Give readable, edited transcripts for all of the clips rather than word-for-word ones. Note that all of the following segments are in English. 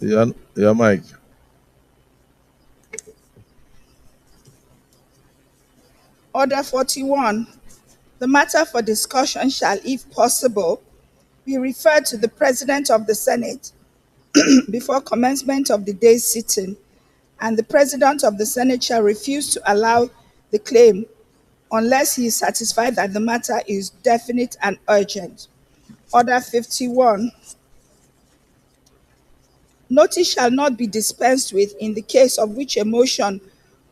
Your mic. Order 41. The matter for discussion shall, if possible, be referred to the President of the Senate before commencement of the day's sitting, and the President of the Senate shall refuse to allow the claim unless he is satisfied that the matter is definite and urgent. Order 51. Notice shall not be dispensed with in the case of which a motion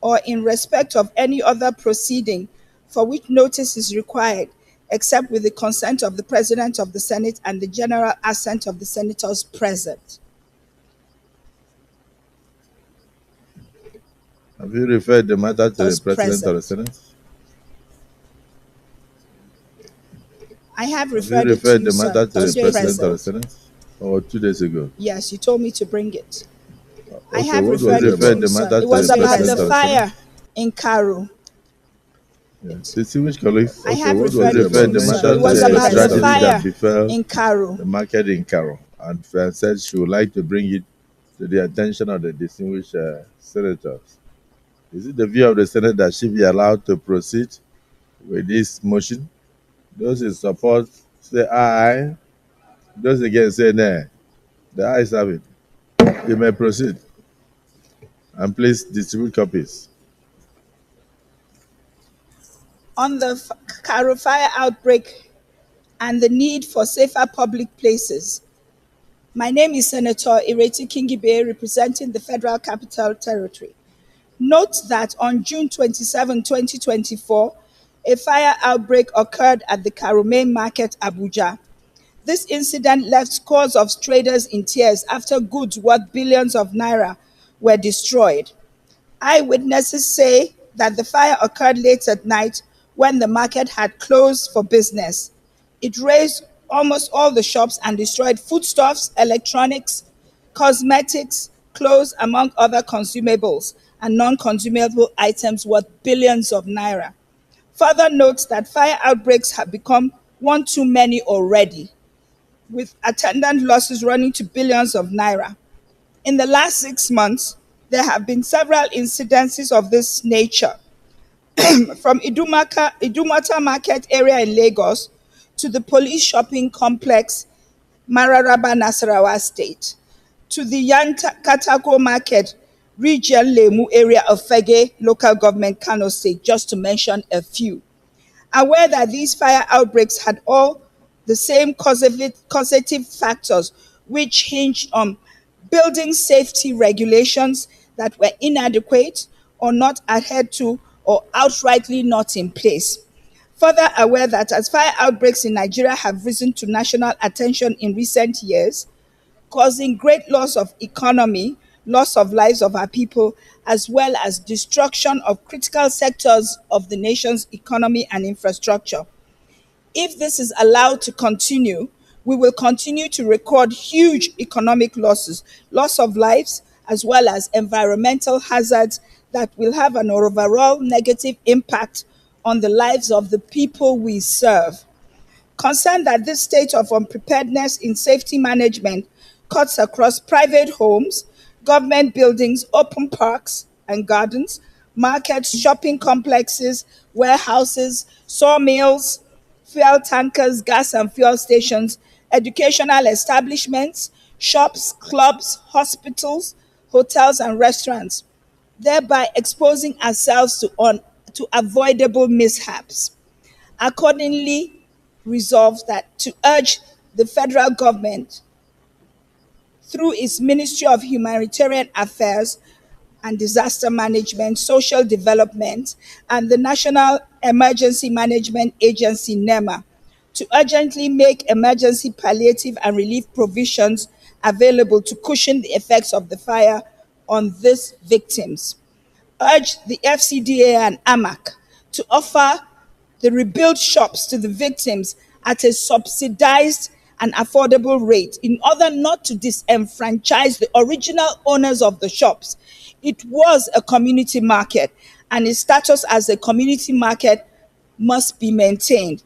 or in respect of any other proceeding for which notice is required, except with the consent of the President of the Senate and the general assent of the senators present. Have you referred the matter to the President of the Senate? I have Have you referred it to referred you, the sir. matter to the Those President of the present. Senate? Or 2 days ago? Yes, you told me to bring it. I Okay, have what was referred it to referred you, the sir. matter It to was the about President the of the Senate? fire in Cairo. Yes. Distinguished colleagues, I okay, have what was referred it to referred the you, matter sir. It to was the about the strategy that fire befell in Cairo. the market in Cairo, and said she would like to bring it to the attention of the distinguished senators. Is it the view of the Senate that she be allowed to proceed with this motion? Those in support say aye. Those against say nay. The ayes have it. You may proceed. And please distribute copies. On the Cairo fire outbreak and the need for safer public places. My name is Senator Ireti Kingibe, representing the Federal Capital Territory. Note that on June 27, 2024, a fire outbreak occurred at the Cairo Main Market, Abuja. This incident left scores of traders in tears after goods worth billions of naira were destroyed. Eyewitnesses say that the fire occurred late at night when the market had closed for business. It razed almost all the shops and destroyed foodstuffs, electronics, cosmetics, clothes, among other consumables and non-consumable items worth billions of naira. Further notes that fire outbreaks have become one too many already, with attendant losses running to billions of naira. In the last 6 months, there have been several incidences of this nature, from Idumota Market area in Lagos to the police shopping complex, Mararaba, Nasarawa State, to the Katako Market, region Lemu area of Fege local government, Kano State, just to mention a few. Aware that these fire outbreaks had all the same causative factors which hinged on building safety regulations that were inadequate or not adhered to or outrightly not in place. Further aware that as fire outbreaks in Nigeria have risen to national attention in recent years, causing great loss of economy, loss of lives of our people, as well as destruction of critical sectors of the nation's economy and infrastructure. If this is allowed to continue, we will continue to record huge economic losses, loss of lives, as well as environmental hazards that will have an overall negative impact on the lives of the people we serve. Concerned that this state of unpreparedness in safety management cuts across private homes, government buildings, open parks and gardens, markets, shopping complexes, warehouses, sawmills, fuel tankers, gas and fuel stations, educational establishments, shops, clubs, hospitals, hotels and restaurants, thereby exposing ourselves to avoidable mishaps. Accordingly, resolves that to urge the federal government through its Ministry of Humanitarian Affairs and Disaster Management, Social Development, and the National Emergency Management Agency, NEMA, to urgently make emergency palliative and relief provisions available to cushion the effects of the fire on these victims. Urge the FCDA and AMAC to offer the rebuilt shops to the victims at a subsidized and affordable rate in order not to disenfranchise the original owners of the shops. It was a community market, and its status as a community market must be maintained.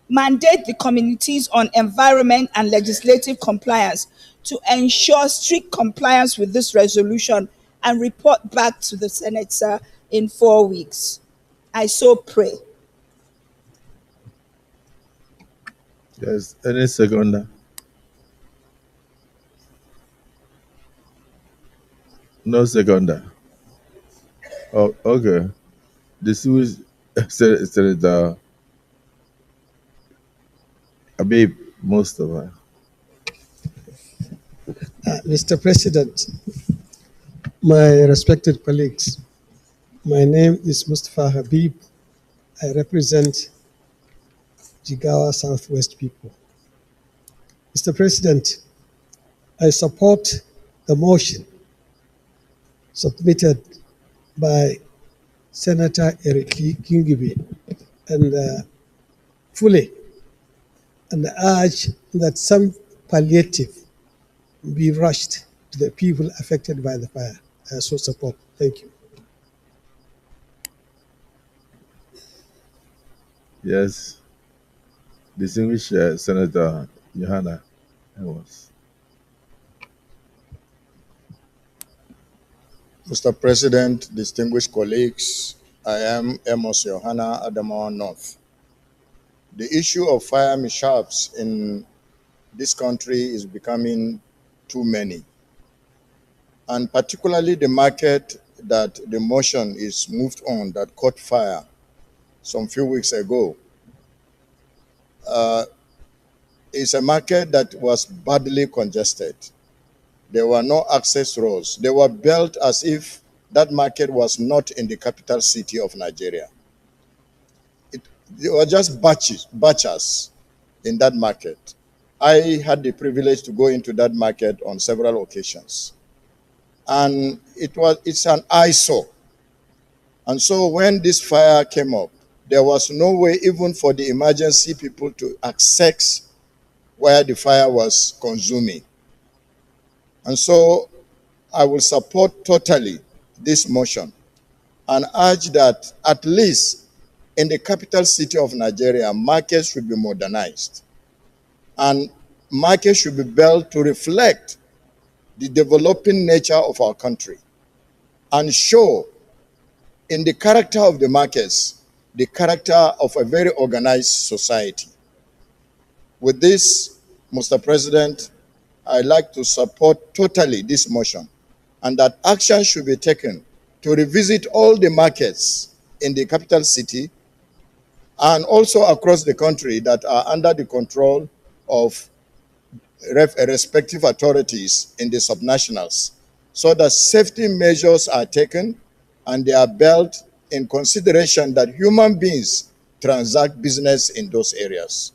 mandate the communities on environment and legislative compliance to ensure strict compliance with this resolution and report back to the Senate, sir, in 4 weeks. I so pray. Yes, any seconder? No seconder. Oh, okay. Distinguished Senator Abib Mustafa. Mr. President, my respected colleagues, my name is Mustafa Habib. I represent Jigawa Southwest people. Mr. President, I support the motion submitted by Senator Eric Kingibe and fully and urge that some palliative be rushed to the people affected by the fire. I so support. Thank you. Yes, distinguished Senator Johanna Amos. Mr. President, distinguished colleagues, I am Amos Johanna Adamawa North. The issue of fire mishaps in this country is becoming too many, and particularly the market that the motion is moved on that caught fire some few weeks ago is a market that was badly congested. There were no access roads. They were built as if that market was not in the capital city of Nigeria. There were just batches in that market. I had the privilege to go into that market on several occasions. And it's an eyesore. And so when this fire came up, there was no way even for the emergency people to access where the fire was consuming. And so I will support totally this motion and urge that at least in the capital city of Nigeria, markets should be modernized. And markets should be built to reflect the developing nature of our country and show in the character of the markets the character of a very organized society. With this, Mr. President, I'd like to support totally this motion and that action should be taken to revisit all the markets in the capital city and also across the country that are under the control of respective authorities in the subnationals, so that safety measures are taken and they are built in consideration that human beings transact business in those areas.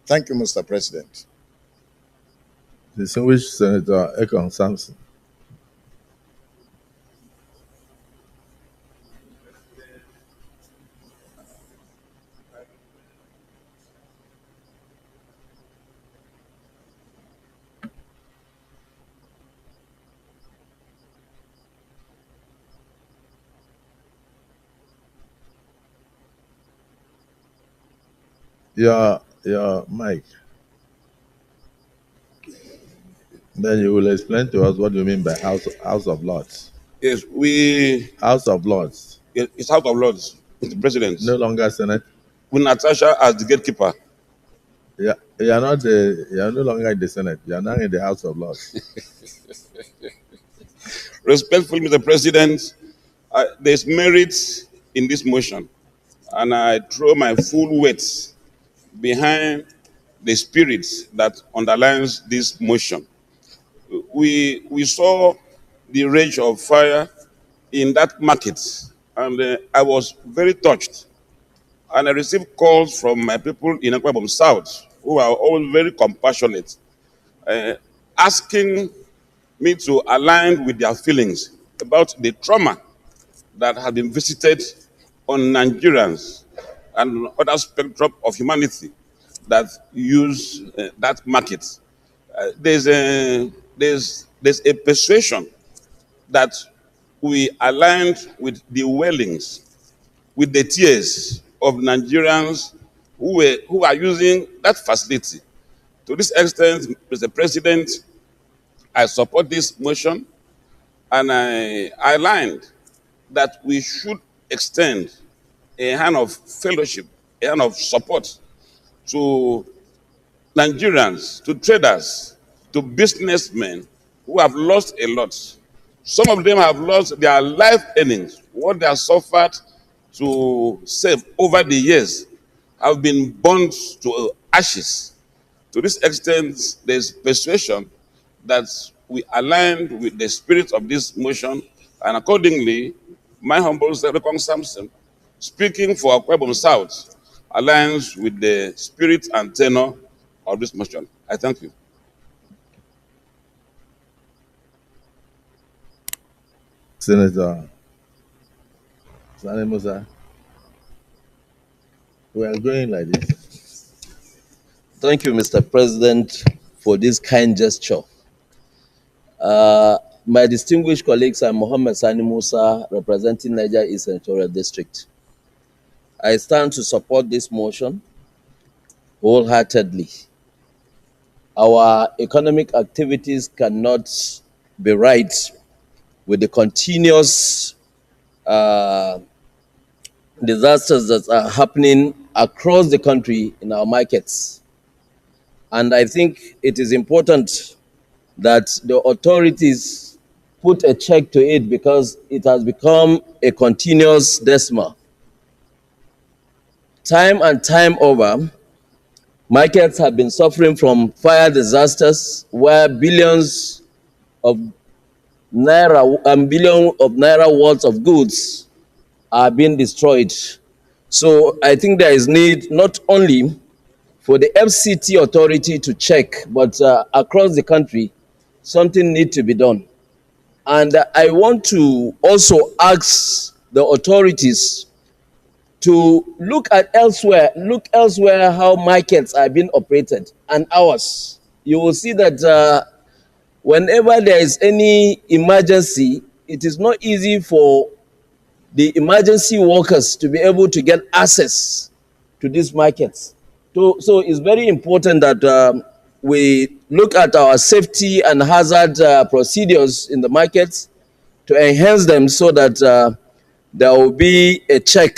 Thank you, Mr. President. Distinguished Senator Ekong Samson. Your mic. Then you will explain to us what you mean by House of Lords. Yes, House of Lords. it's House of Lords, Mr. President. No longer Senate. With Natasha as the gatekeeper. Yeah, you are not you are no longer in the Senate. You are now in the House of Lords. Respectfully, Mr. President, there's merit in this motion, and I throw my full weight behind the spirit that underlines this motion. We saw the rage of fire in that market, and I was very touched. And I received calls from my people in Akwabom South, who are all very compassionate, asking me to align with their feelings about the trauma that has been visited on Nigerians and other spectrum of humanity that use that market. There's a persuasion that we aligned with the wailings, with the tears of Nigerians who are using that facility. To this extent, Mr. President, I support this motion, and I lined that we should extend a hand of fellowship, a hand of support to Nigerians, to traders, to businessmen who have lost a lot. Some of them have lost their life earnings, what they have suffered to save over the years have been burned to ashes. To this extent, there's persuasion that we aligned with the spirit of this motion, and accordingly, my humble self, Samson, speaking for Akwebom South, aligns with the spirit and tenor of this motion. I thank you. Senator Sani Musa, we are going like this. Thank you, Mr. President, for this kind gesture. My distinguished colleagues, I'm Mohammed Sani Musa, representing Niger East Senatorial District. I stand to support this motion wholeheartedly. Our economic activities cannot be right with the continuous disasters that are happening across the country in our markets. And I think it is important that the authorities put a check to it, because it has become a continuous decimal. Time and time over, markets have been suffering from fire disasters where billions of naira and billions of naira worth of goods are being destroyed. So I think there is need not only for the FCT authority to check, but across the country, something needs to be done. And I want to also ask the authorities to look elsewhere how markets are being operated and ours. You will see that whenever there is any emergency, it is not easy for the emergency workers to be able to get access to these markets. So it's very important that we look at our safety and hazard procedures in the markets to enhance them, so that there will be a check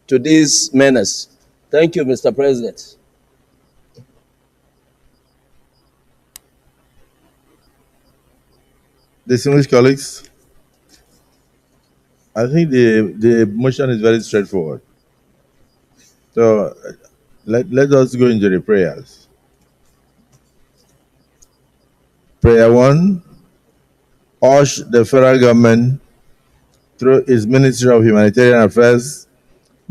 to these menace. Thank you, Mr. President. Distinguished colleagues, I think the motion is very straightforward. So let us go into the prayers. Prayer 1, urge the federal government through its Ministry of Humanitarian Affairs,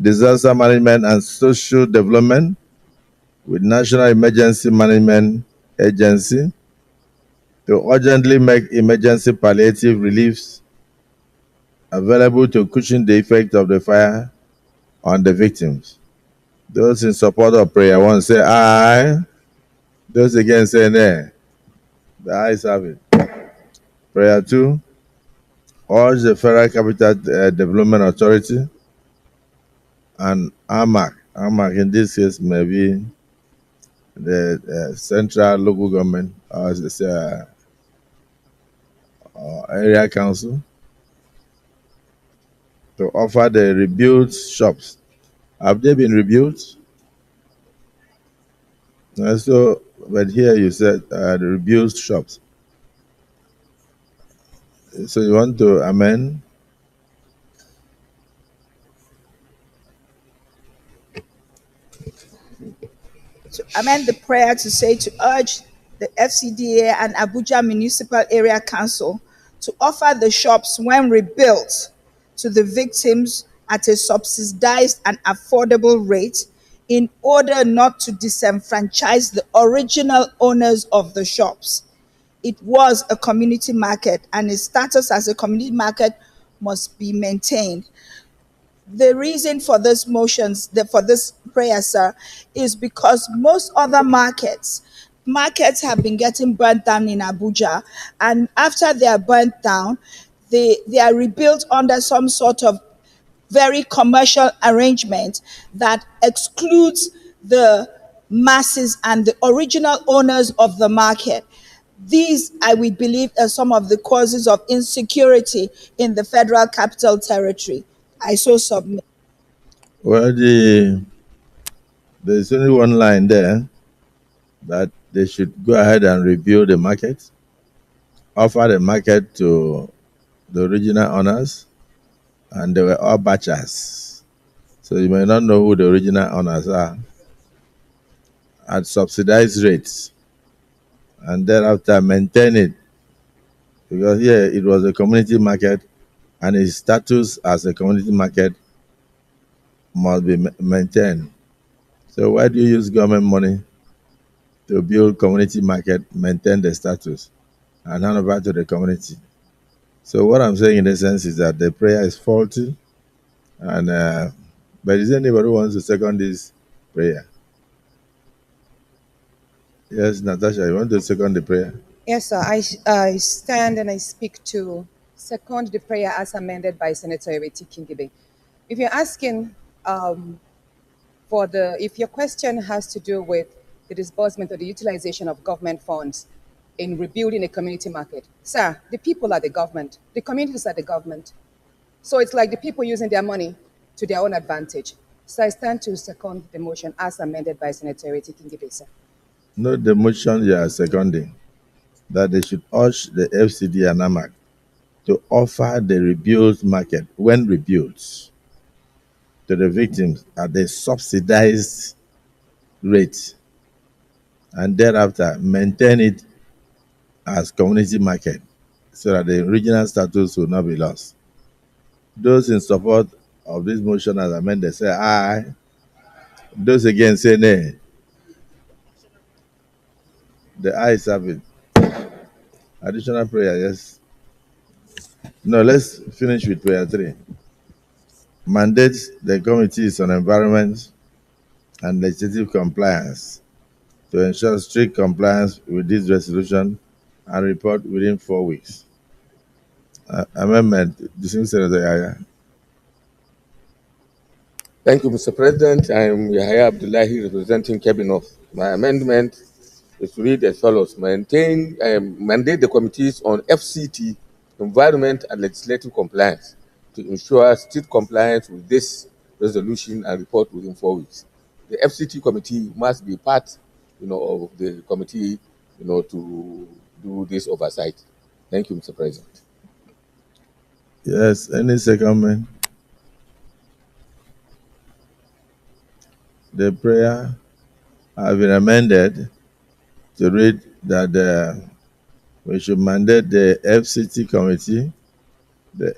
Disaster Management and Social Development with National Emergency Management Agency to urgently make emergency palliative reliefs available to cushion the effect of the fire on the victims. Those in support of prayer 1 say aye. Those against say nay. The ayes have it. Prayer 2, urge the Federal Capital Development Authority and AMAC in this case may be the central local government or area council, to offer the rebuilt shops. Have they been rebuilt? So, but here you said the rebuilt shops. So you want to amend? To amend the prayer to say to urge the FCDA and Abuja Municipal Area Council to offer the shops when rebuilt to the victims at a subsidized and affordable rate, in order not to disenfranchise the original owners of the shops. It was a community market, and its status as a community market must be maintained. The reason for this for this prayer, sir, is because most other markets have been getting burnt down in Abuja, and after they are burnt down, they are rebuilt under some sort of very commercial arrangement that excludes the masses and the original owners of the market. These, I would believe, are some of the causes of insecurity in the Federal Capital Territory. I so submit. Well, there's only one line there that they should go ahead and review the market, offer the market to the original owners, and they were all batchers. So you may not know who the original owners are, at subsidized rates, and thereafter maintain it. Because here it was a community market, and its status as a community market must be maintained. So why do you use government money to build community market, maintain the status, and hand over to the community? So what I'm saying in essence is that the prayer is faulty, and but is there anybody who wants to second this prayer? Yes, Natasha, you want to second the prayer? Yes, sir. I stand and I speak to second the prayer as amended by Senator Ereti Kingibe. If you're asking if your question has to do with the disbursement or the utilization of government funds in rebuilding a community market, sir, the people are the government, the communities are the government. So it's like the people using their money to their own advantage. So I stand to second the motion as amended by Senator Ereti Kingibe, sir. No, the motion you are seconding, that they should urge the FCD and AMAC to offer the rebuilt market, when rebuilt, to the victims at the subsidized rate, and thereafter maintain it as community market so that the original status will not be lost. Those in support of this motion as amended say aye. Those against say nay. The ayes have it. Additional prayer, yes. No, let's finish with prayer 3. Mandate the committees on environment and legislative compliance to ensure strict compliance with this resolution and report within 4 weeks. Amendment, distinguished Senator Yaya. Thank you, Mr. President. I am Yahya Abdullahi, representing Cabinet. My amendment is to read as follows: mandate the committees on FCT, environment and legislative compliance, to ensure strict compliance with this resolution and report within 4 weeks. The FCT committee must be part, of the committee, to do this oversight. Thank you, Mr. President. Yes, any secondment? The prayer has been amended to read that we should mandate the FCT committee, the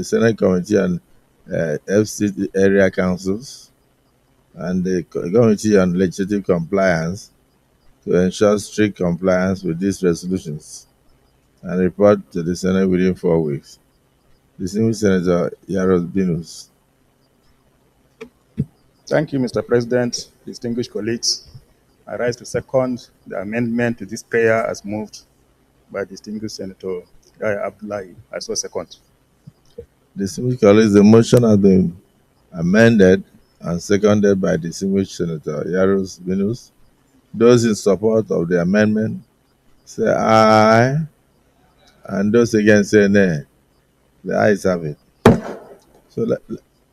Senate committee, and FCT area councils, and the committee on legislative compliance to ensure strict compliance with these resolutions and report to the Senate within 4 weeks. Distinguished Senator Yaros Binus. Thank you, Mr. President, distinguished colleagues. I rise to second the amendment to this prayer as moved by distinguished Senator Yahya Abdullahi. I so second. Distinguished colleagues, the motion has been amended and seconded by distinguished Senator Yaros Binus. Those in support of the amendment say aye, and those against say nay. The ayes have it. So,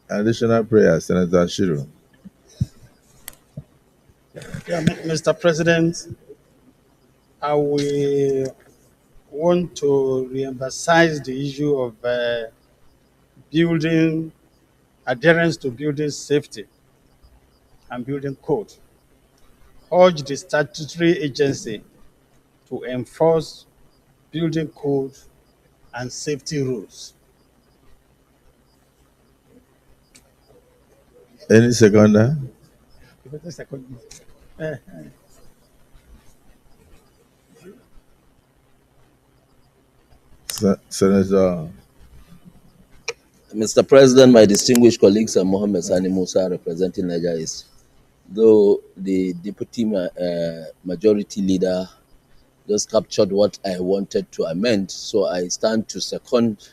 additional prayer, Senator Shiro. Yeah, Mr. President, I will want to re-emphasize the issue of building adherence to building safety and building code. Urge the statutory agency to enforce building code and safety rules. Any seconder? Senator. Mr. President, my distinguished colleagues, I'm Mohammed Sani Musa, representing Niger East. Though the deputy majority leader just captured what I wanted to amend, so I stand to second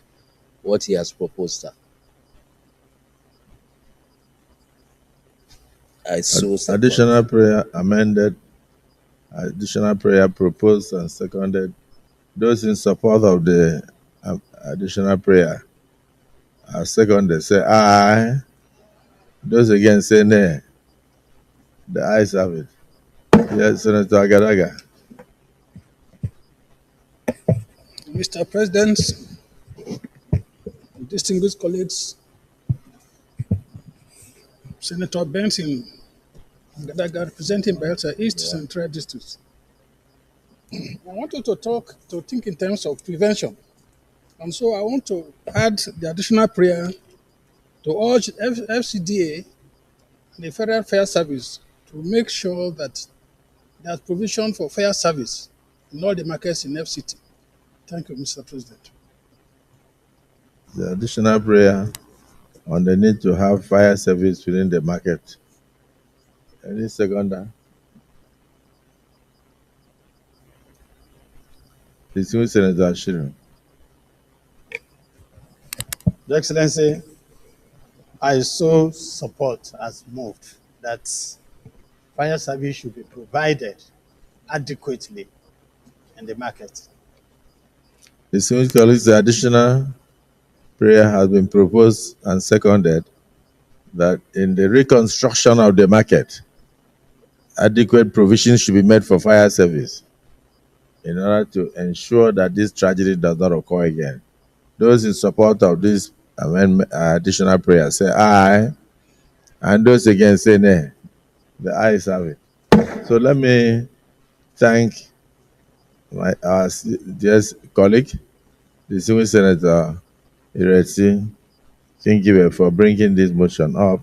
what he has proposed, sir. I so support. Additional prayer amended. Additional prayer proposed and seconded. Those in support of the additional prayer are seconded. Say aye. Those against say nay. The ayes have it. Yes, Senator Agadaga. Mr. President, distinguished colleagues, Senator Benson Gadaga, representing Belta East Central District. I want you to think in terms of prevention. And so I want to add the additional prayer to urge FCDA and the Federal Fair Service to make sure that there's provision for fair service in all the markets in FCT. Thank you, Mr. President. The additional prayer on the need to have fire service within the market. Any seconder? Distinguished Senator Ashiru. Your Excellency, I so support as moved that fire service should be provided adequately in the market. Distinguished colleagues, the additional prayer has been proposed and seconded that in the reconstruction of the market, adequate provision should be made for fire service in order to ensure that this tragedy does not occur again. Those in support of this amendment, additional prayer say aye, and those against say nay. The ayes have it. So let me thank our dear colleague, the distinguished Senator Ireti Kingibe, for bringing this motion up,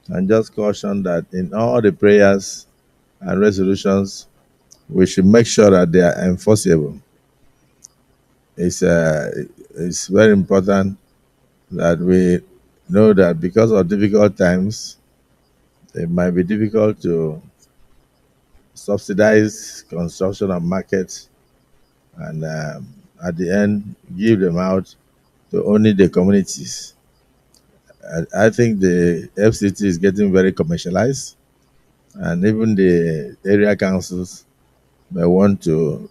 and just caution that in all the prayers and resolutions, we should make sure that they are enforceable. It's very important that we know that because of difficult times, it might be difficult to subsidize construction of markets and at the end give them out to only the communities. I think the FCT is getting very commercialized, and even the area councils may want to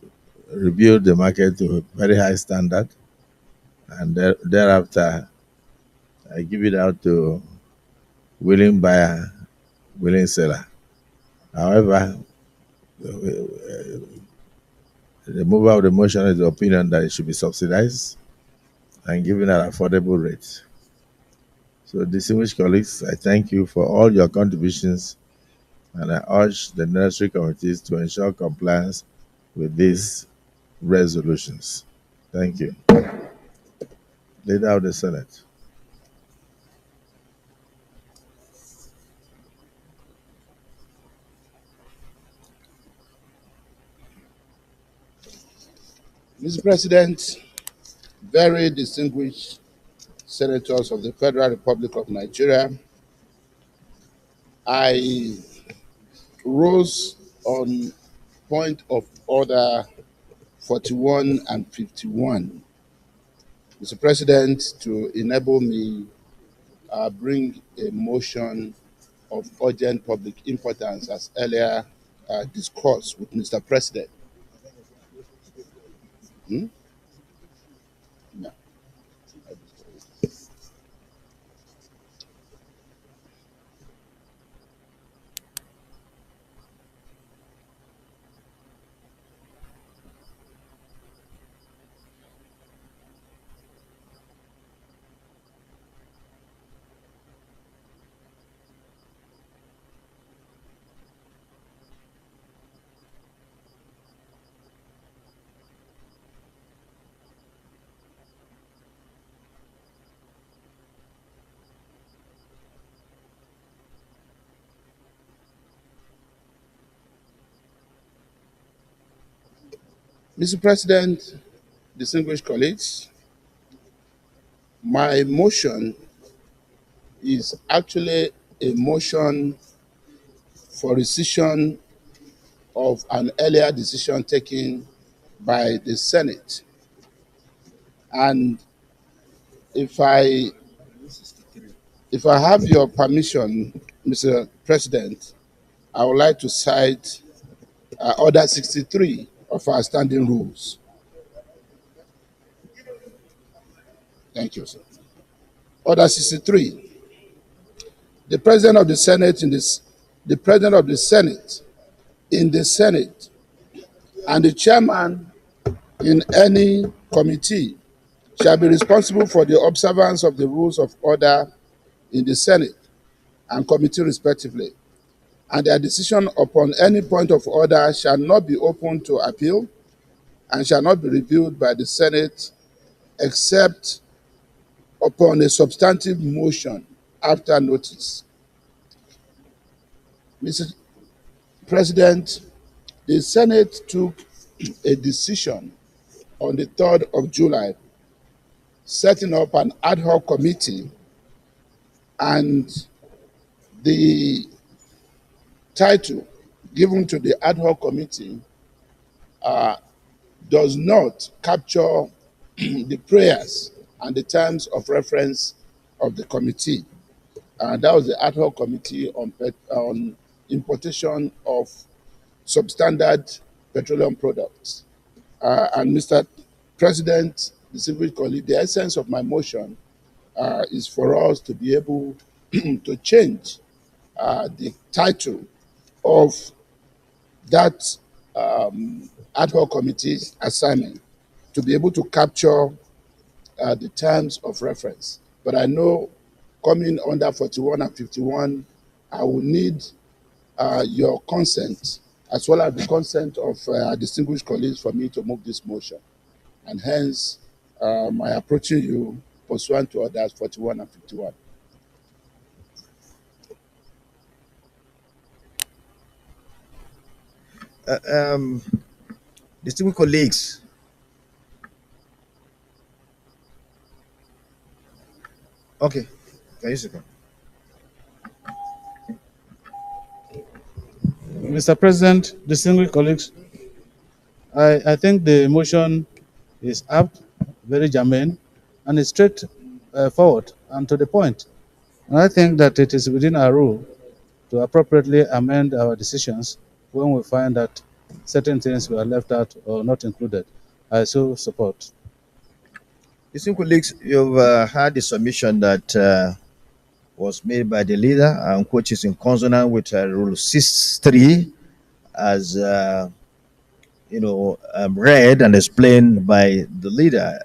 rebuild the market to a very high standard, and thereafter I give it out to willing buyer, willing seller. However, the mover of the motion is the opinion that it should be subsidized and given at affordable rates. So, distinguished colleagues, I thank you for all your contributions, and I urge the necessary committees to ensure compliance with these resolutions. Thank you. Leader of the Senate. Mr. President, very distinguished senators of the Federal Republic of Nigeria, I rose on point of order 41 and 51. Mr. President, to enable me bring a motion of urgent public importance as earlier discussed with Mr. President. No. Mr. President, distinguished colleagues, my motion is actually a motion for rescission of an earlier decision taken by the Senate. And if I have your permission, Mr. President, I would like to cite Order 63 of our standing rules. Thank you, sir. Order 63. The President of the Senate the President of the Senate in the Senate and the chairman in any committee shall be responsible for the observance of the rules of order in the Senate and committee respectively, and their decision upon any point of order shall not be open to appeal and shall not be reviewed by the Senate except upon a substantive motion after notice. Mr. President, the Senate took a decision on the 3rd of July, setting up an ad hoc committee, and the title given to the ad hoc committee does not capture the prayers and the terms of reference of the committee. That was the ad hoc committee on importation of substandard petroleum products. And Mr. President, distinguished colleague, the essence of my motion is for us to be able to change the title of that ad hoc committee's assignment to be able to capture the terms of reference. But I know coming under 41 and 51, I will need your consent as well as the consent of our distinguished colleagues for me to move this motion. And hence, my approaching you pursuant to orders 41 and 51. Distinguished colleagues, okay, can you second? Mr. President, distinguished colleagues, I think the motion is apt, very germane, and it's straight forward and to the point. And I think that it is within our rule to appropriately amend our decisions when we find that certain things were left out or not included. I so support. Distinguished colleagues, you've heard the submission that was made by the leader, which is in consonant with Rule 6.3 as read and explained by the leader.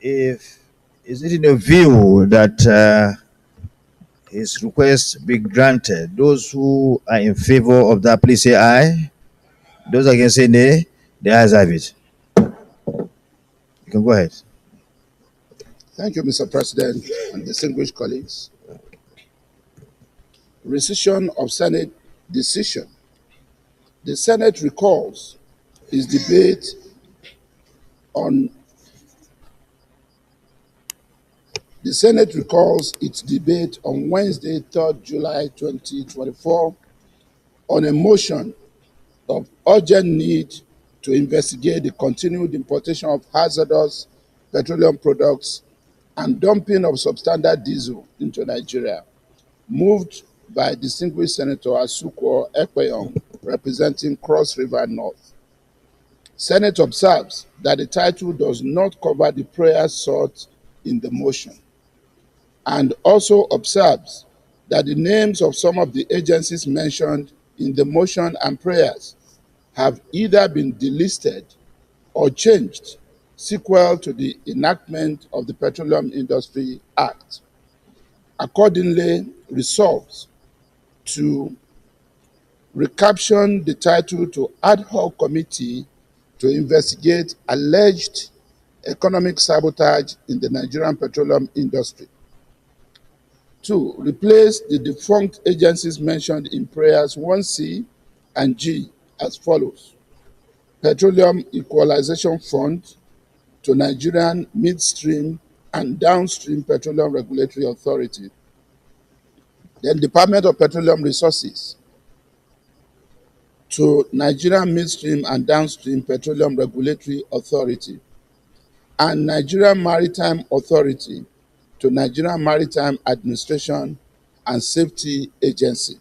Is it in your view that his request be granted? Those who are in favor of that, please say aye. Those against say nay. The ayes have it. You can go ahead. Thank you, Mr. President and distinguished colleagues. Recision of Senate decision. The Senate recalls its debate on Wednesday, 3rd July 2024 on a motion of urgent need to investigate the continued importation of hazardous petroleum products and dumping of substandard diesel into Nigeria, moved by distinguished Senator Asukwo Ekpeyong, representing Cross River North. Senate observes that the title does not cover the prayers sought in the motion, and also observes that the names of some of the agencies mentioned in the motion and prayers have either been delisted or changed sequel to the enactment of the Petroleum Industry Act. Accordingly, resolves to recaption the title to ad hoc committee to investigate alleged economic sabotage in the Nigerian petroleum industry. 2, replace the defunct agencies mentioned in prayers 1C and G as follows: Petroleum Equalization Fund to Nigerian Midstream and Downstream Petroleum Regulatory Authority. Then Department of Petroleum Resources to Nigerian Midstream and Downstream Petroleum Regulatory Authority, and Nigerian Maritime Authority to Nigerian Maritime Administration and Safety Agency,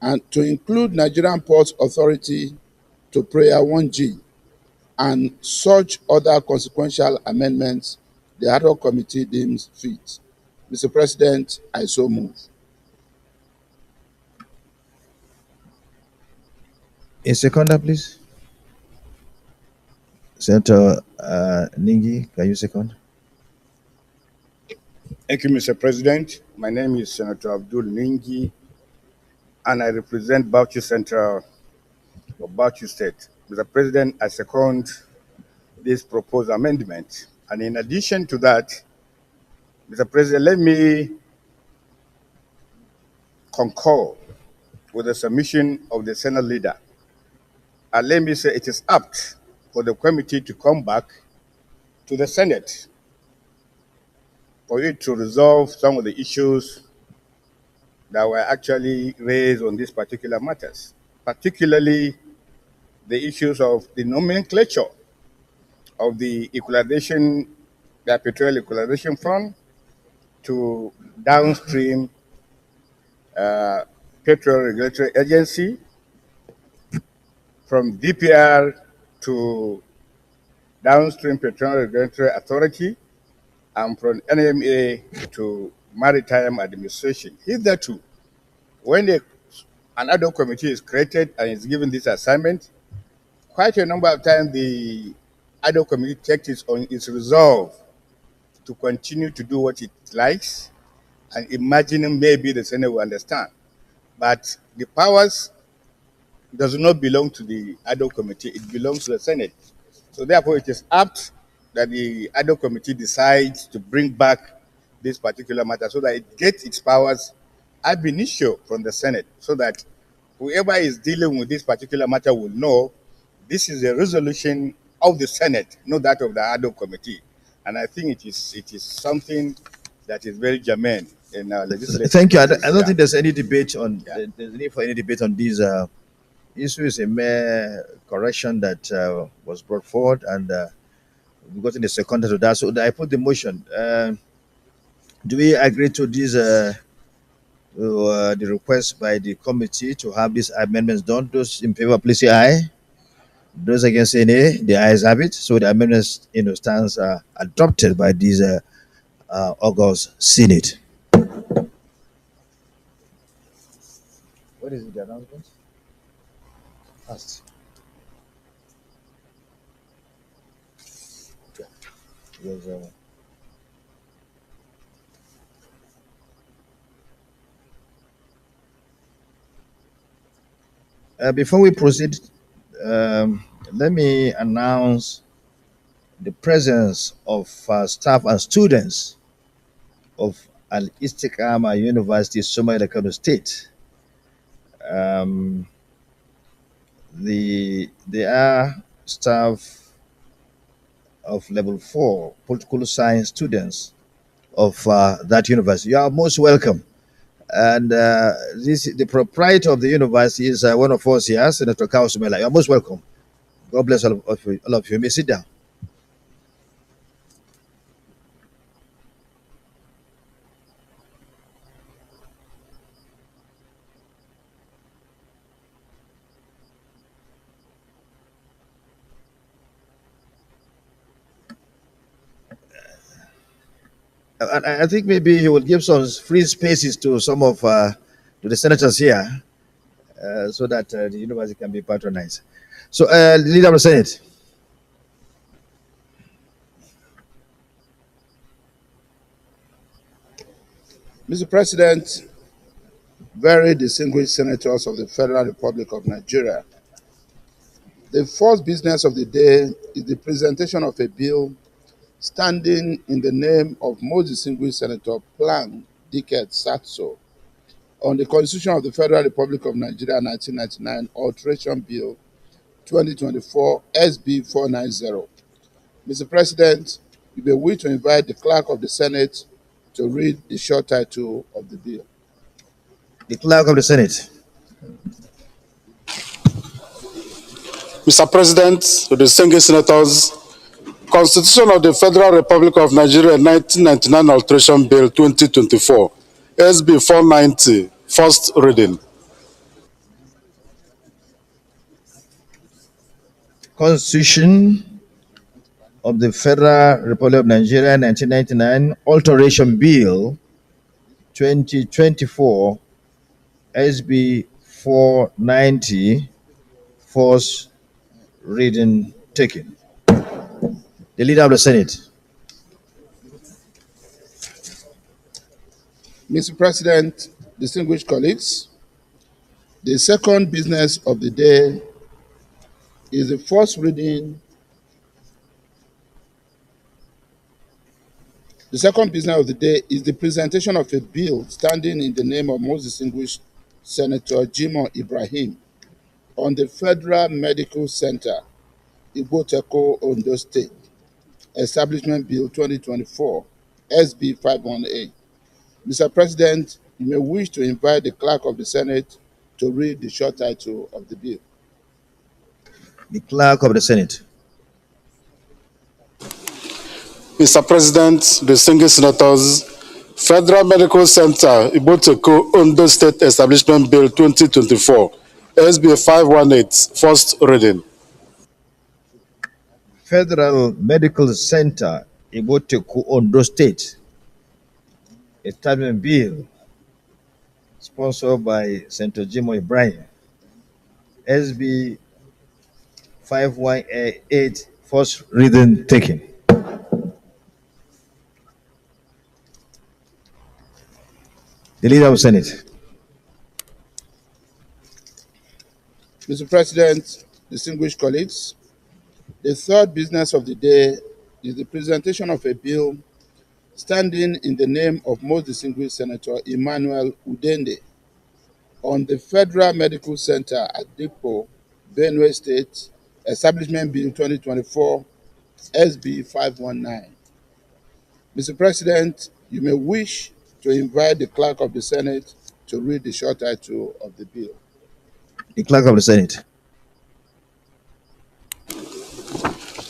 and to include Nigerian Ports Authority to Prayer 1G, and such other consequential amendments the ad hoc committee deems fit. Mr. President, I so move. A seconder, please. Senator Ningi, can you second? Thank you, Mr. President. My name is Senator Abdul Ningi, and I represent Bauchi Central of Bauchi State. Mr. President, I second this proposed amendment. And in addition to that, Mr. President, let me concur with the submission of the Senate leader. And let me say it is apt for the committee to come back to the Senate for it to resolve some of the issues that were actually raised on these particular matters, particularly the issues of the nomenclature of the equalization, the petroleum equalization fund to downstream petrol regulatory agency, from DPR to downstream petroleum regulatory authority, and from NMA to maritime administration. Hitherto, when an ad hoc committee is created and is given this assignment, quite a number of times the ad hoc committee takes its resolve to continue to do what it likes, and imagining maybe the Senate will understand. But the powers does not belong to the ad hoc committee, it belongs to the Senate. So therefore it is apt that the ad hoc committee decides to bring back this particular matter so that it gets its powers ab initio from the Senate, so that whoever is dealing with this particular matter will know this is a resolution of the Senate, not that of the ad hoc committee. And I think it is something that is very germane in our legislative. Thank you. I don't think there's any debate on there's need for any debate on these issues. A mere correction that was brought forward, and we've gotten a seconder to that. So I put the motion. Do we agree to this? The request by the committee to have these amendments done? Those in favor, please say aye. Those against say nay. The ayes have it. So the amendments, stands adopted by this August Senate. What is the announcement? Fast. Yes, before we proceed, let me announce the presence of staff and students of Al Istiqama University, Somalia, Kano State. They are staff of level 4 political science students of that university. You are most welcome. And the proprietor of the university is one of us here, Senator Kausumela. You are most welcome. God bless all of you. You may sit down. And I think maybe he will give some free spaces to some of to the senators here, so that the university can be patronized. So, leader of the Senate. Mr. President, very distinguished senators of the Federal Republic of Nigeria, the first business of the day is the presentation of a bill standing in the name of most distinguished Senator Plan Diket Satso on the Constitution of the Federal Republic of Nigeria 1999 Alteration Bill 2024 SB 490. Mr. President, we may wish to invite the Clerk of the Senate to read the short title of the bill. The Clerk of the Senate. Mr. President, distinguished senators, Constitution of the Federal Republic of Nigeria 1999 Alteration Bill 2024 SB 490, first reading. Constitution of the Federal Republic of Nigeria 1999 Alteration Bill 2024 SB 490 first reading taken. The Leader of the Senate. Mr. President, distinguished colleagues, the second business of the day is the first reading. The second business of the day is the presentation of a bill standing in the name of most distinguished Senator Jimoh Ibrahim on the Federal Medical Center, Igboteko, Ondo State, Establishment Bill 2024, SB 518. Mr. President, you may wish to invite the Clerk of the Senate to read the short title of the bill. The Clerk of the Senate. Mr. President, distinguished senators, Federal Medical Center, Igboteko, Ondo State Establishment Bill 2024, SB 518, first reading. Federal Medical Center, Igboteko, Ondo State Establishment Bill, sponsored by Senator Jimoh Ibrahim, SB 518, first reading taken. The Leader of the Senate. Mr. President, distinguished colleagues, the third business of the day is the presentation of a bill standing in the name of most distinguished Senator Emmanuel Udende on the Federal Medical Center at Dikpo, Benue State, Establishment Bill 2024, SB 519. Mr. President, you may wish to invite the Clerk of the Senate to read the short title of the bill. The Clerk of the Senate.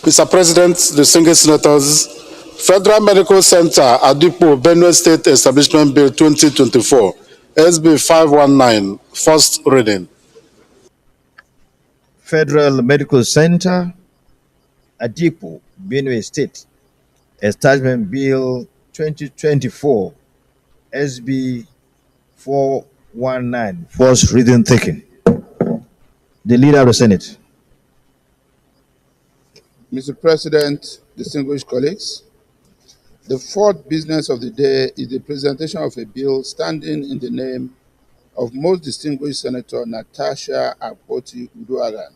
Mr. President, distinguished senators, Federal Medical Center, Adipo, Benue State Establishment Bill 2024, SB 519, first reading. Federal Medical Center, Adipo, Benue State Establishment Bill 2024, SB 419, first reading taken. The Leader of the Senate. Mr. President, distinguished colleagues, the fourth business of the day is the presentation of a bill standing in the name of most distinguished Senator Natasha Akpoti-Uduaghan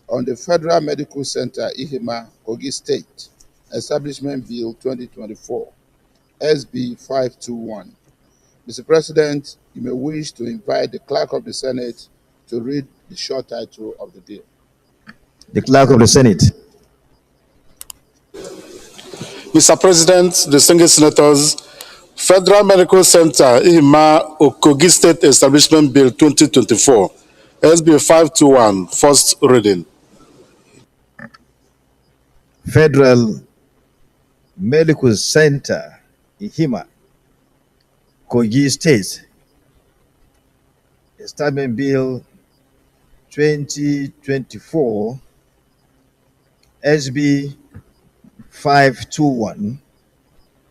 on the Federal Medical Center, Ihima, Kogi State, Establishment Bill 2024, SB 521. Mr. President, you may wish to invite the Clerk of the Senate to read the short title of the bill. The Clerk of the Senate. Mr. President, distinguished senators, Federal Medical Center, Ihima, Kogi State Establishment Bill 2024, SB 521, first reading. Federal Medical Center, Ihima, Kogi State Establishment Bill 2024, SB 521,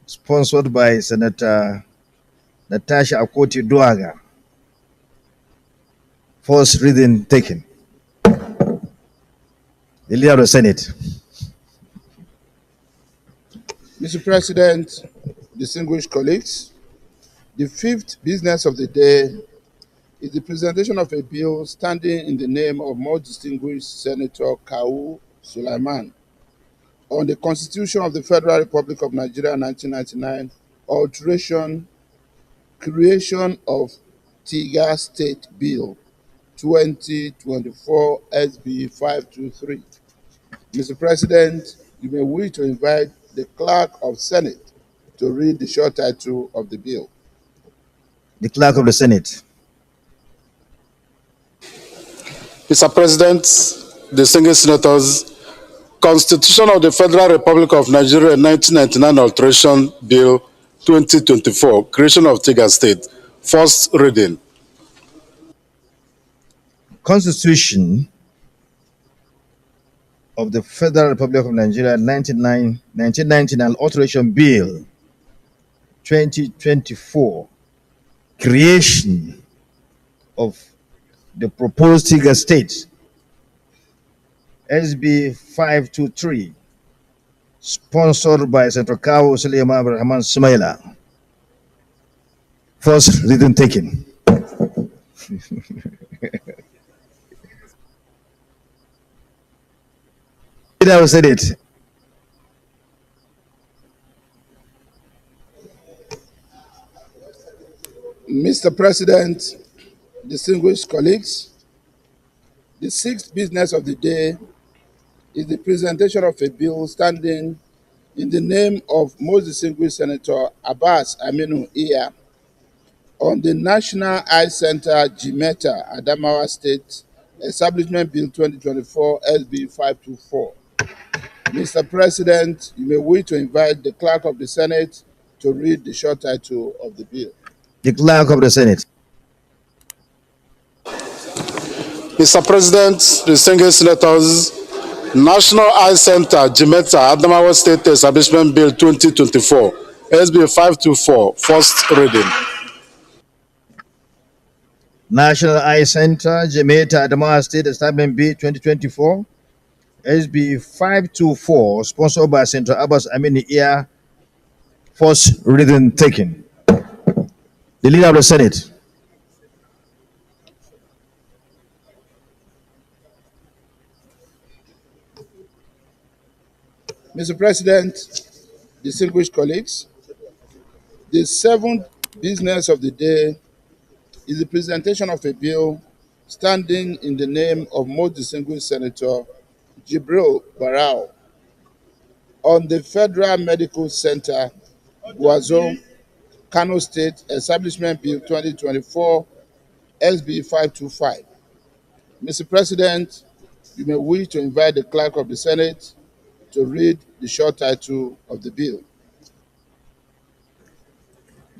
sponsored by Senator Natasha Akpoti-Uduaghan. First reading taken. The Leader of the Senate. Mr. President, distinguished colleagues, the fifth business of the day is the presentation of a bill standing in the name of most distinguished Senator Kawu Sulaiman on the Constitution of the Federal Republic of Nigeria 1999, alteration, creation of Tiga State Bill 2024, SB 523. Mr. President, you may wish to invite the Clerk of Senate to read the short title of the bill. The Clerk of the Senate. Mr. President, distinguished senators, Constitution of the Federal Republic of Nigeria 1999 Alteration Bill 2024, creation of Tiga State. First reading. Constitution of the Federal Republic of Nigeria 1999 Alteration Bill 2024, creation of the proposed Tiga State, SB 523, sponsored by Senator Kawu Suleiman Abdulrahman Sumaila. First reading taken. Did I said it? Mr. President, distinguished colleagues, the sixth business of the day is the presentation of a bill standing in the name of most distinguished Senator Abbas Aminu Iya on the National Eye Center Jimeta Adamawa State Establishment Bill 2024 SB 524. Mr. President, you may wish to invite the Clerk of the Senate to read the short title of the bill. The Clerk of the Senate. Mr. President, distinguished senators, National Eye Center, Jimeta, Adamawa State Establishment Bill 2024, SB 524, first reading. National Eye Center, Jimeta, Adamawa State Establishment Bill 2024, SB 524, sponsored by Senator Abbas Aminu Iya, first reading taken. The Leader of the Senate. Mr. President, distinguished colleagues, the seventh business of the day is the presentation of a bill standing in the name of most distinguished Senator Jibril Barao on the Federal Medical Center, Guazo, Kano State Establishment Bill 2024, SB 525. Mr. President, you may wish to invite the Clerk of the Senate to read the short title of the bill.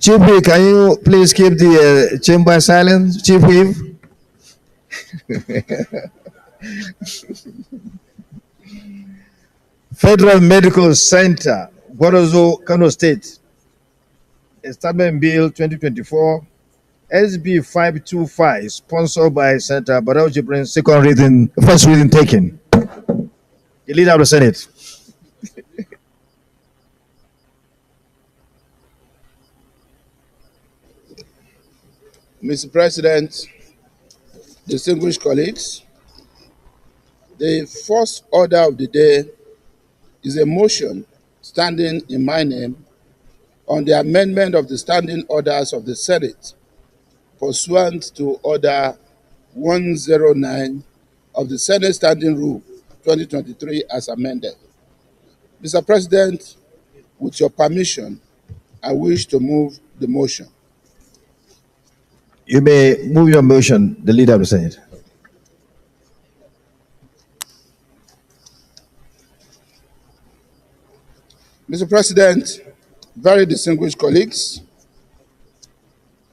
Chief Whip, can you please keep the chamber silent, Chief Whip? Federal Medical Center, Guarozo, Kano State, Establishment Bill 2024, SB 525, sponsored by Senator Barao Jibrin, first reading taken. The Leader of the Senate. Mr. President, distinguished colleagues, the first order of the day is a motion standing in my name on the amendment of the standing orders of the Senate pursuant to Order 109 of the Senate Standing Rule 2023 as amended. Mr. President, with your permission, I wish to move the motion. You may move your motion, the Leader of the Senate. Mr. President, very distinguished colleagues,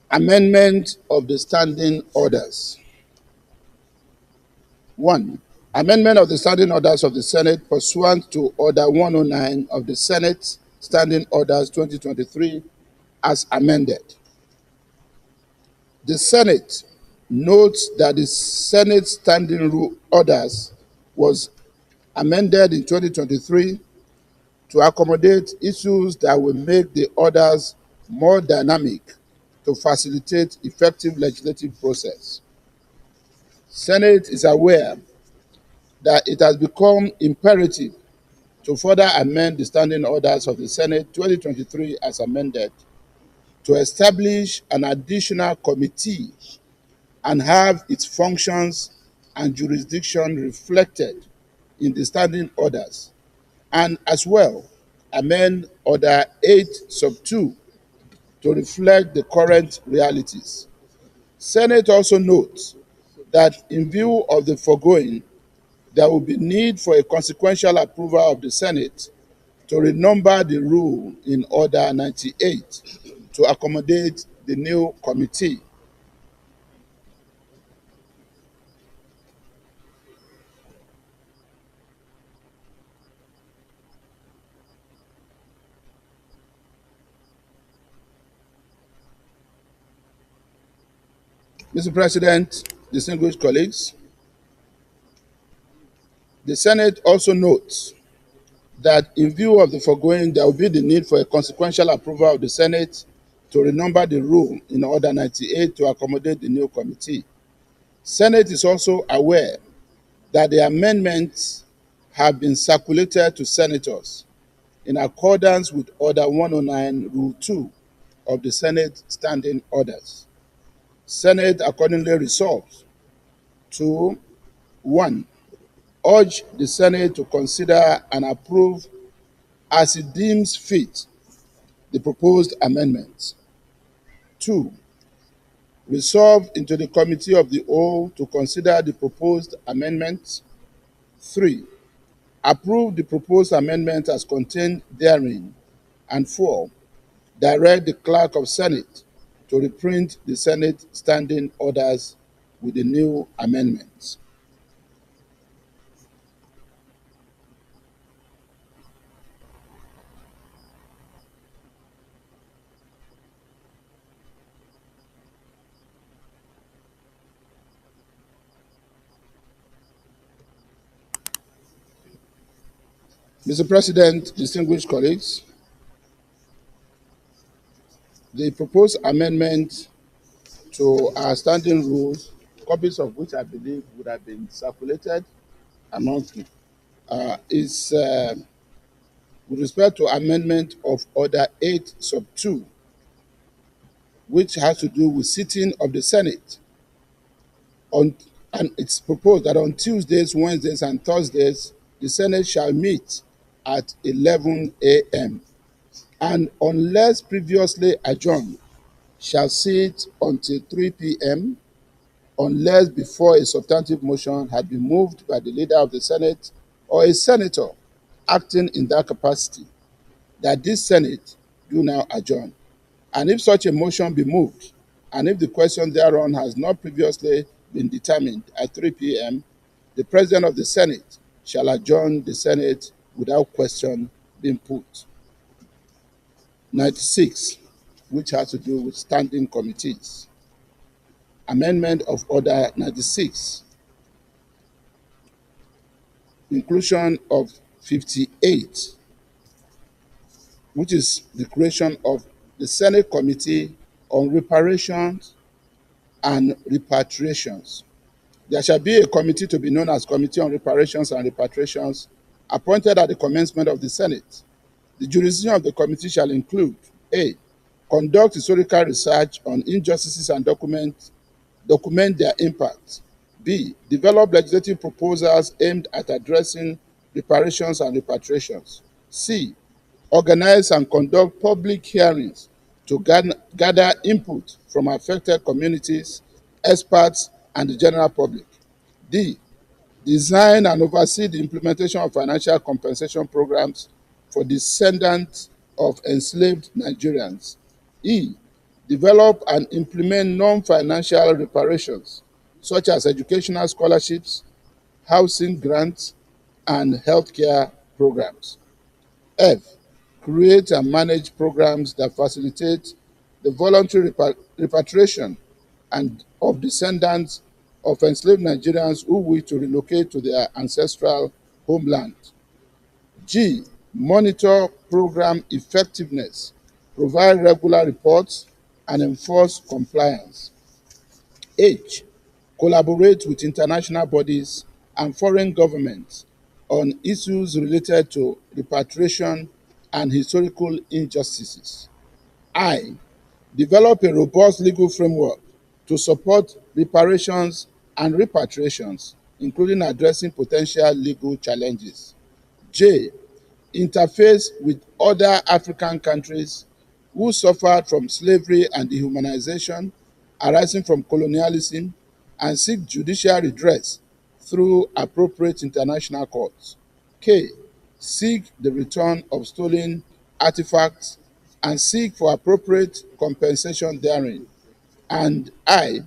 amendment of the standing orders. 1. Amendment of the standing orders of the Senate pursuant to Order 109 of the Senate Standing Orders 2023 as amended. The Senate notes that the Senate Standing Orders was amended in 2023 to accommodate issues that will make the orders more dynamic to facilitate effective legislative process. Senate is aware that it has become imperative to further amend the standing orders of the Senate 2023 as amended to establish an additional committee and have its functions and jurisdiction reflected in the standing orders, and as well amend Order 8 sub 2 to reflect the current realities. Senate also notes that in view of the foregoing, there will be need for a consequential approval of the Senate to renumber the rule in Order 98 to accommodate the new committee. Mr. President, distinguished colleagues, the Senate also notes that in view of the foregoing, there will be the need for a consequential approval of the Senate to renumber the rule in Order 98 to accommodate the new committee. Senate is also aware that the amendments have been circulated to senators in accordance with Order 109, Rule 2 of the Senate Standing Orders. Senate accordingly resolves to 1. Urge the Senate to consider and approve as it deems fit the proposed amendments. 2. Resolve into the Committee of the Whole to consider the proposed amendments. 3. Approve the proposed amendment as contained therein. And 4. Direct the Clerk of Senate to reprint the Senate Standing Orders with the new amendments. Mr. President, distinguished colleagues, the proposed amendment to our standing rules, copies of which I believe would have been circulated amongst you, is with respect to amendment of Order 8 sub 2, which has to do with sitting of the Senate. And it's proposed that on Tuesdays, Wednesdays, and Thursdays, the Senate shall meet at 11 a.m. and unless previously adjourned, shall sit until 3 p.m. unless before a substantive motion had been moved by the leader of the Senate or a senator acting in that capacity, that this Senate do now adjourn. And if such a motion be moved, and if the question thereon has not previously been determined at 3 p.m., the President of the Senate shall adjourn the Senate without question being put. 96, which has to do with standing committees. Amendment of Order 96. Inclusion of 58, which is the creation of the Senate Committee on Reparations and Repatriations. There shall be a committee to be known as Committee on Reparations and Repatriations, appointed at the commencement of the Senate. The jurisdiction of the committee shall include: A. Conduct historical research on injustices and document their impact. B. Develop legislative proposals aimed at addressing reparations and repatriations. C. Organize and conduct public hearings to gather input from affected communities, experts, and the general public. D. Design and oversee the implementation of financial compensation programs for descendants of enslaved Nigerians. E. Develop and implement non-financial reparations, such as educational scholarships, housing grants, and healthcare programs. F. Create and manage programs that facilitate the voluntary repatriation and of descendants of enslaved Nigerians who wish to relocate to their ancestral homeland. G. Monitor program effectiveness, provide regular reports, and enforce compliance. H. Collaborate with international bodies and foreign governments on issues related to repatriation and historical injustices. I. Develop a robust legal framework to support reparations and repatriations, including addressing potential legal challenges. J. Interface with other African countries who suffered from slavery and dehumanization arising from colonialism and seek judicial redress through appropriate international courts. K. seek the return of stolen artifacts, and seek for appropriate compensation therein. And I,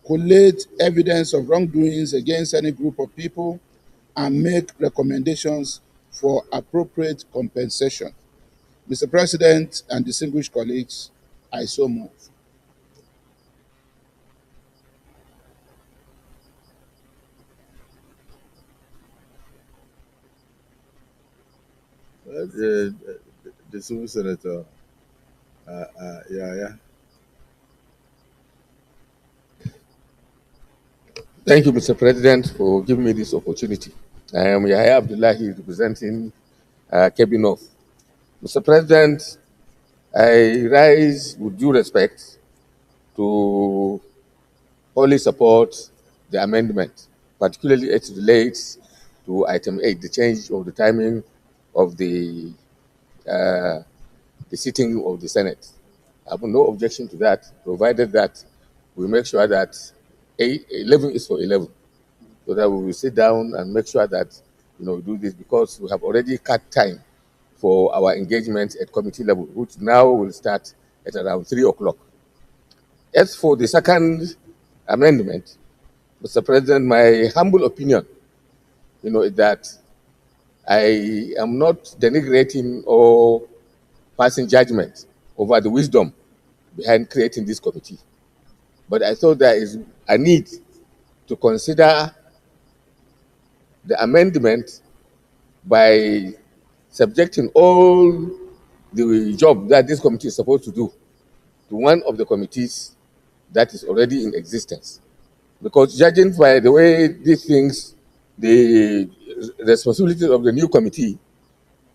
collate evidence of wrongdoings against any group of people and make recommendations for appropriate compensation. Mr. President and distinguished colleagues, I so move. The civil senator, yeah, yeah. Thank you, Mr. President, for giving me this opportunity. I am Yahya Abdullahi representing Kebbi North. Mr. President, I rise with due respect to wholly support the amendment, particularly as it relates to item 8, the change of the timing of uh, the sitting of the Senate. I have no objection to that, provided that we make sure that 11 is for 11, so that we will sit down and make sure that we do this, because we have already cut time for our engagement at committee level, which now will start at around 3 o'clock. As for the second amendment, Mr. President, my humble opinion, is that I am not denigrating or passing judgment over the wisdom behind creating this committee. But I thought there is a need to consider the amendment by subjecting all the job that this committee is supposed to do to one of the committees that is already in existence. Because judging by the way these things, the responsibilities of the new committee,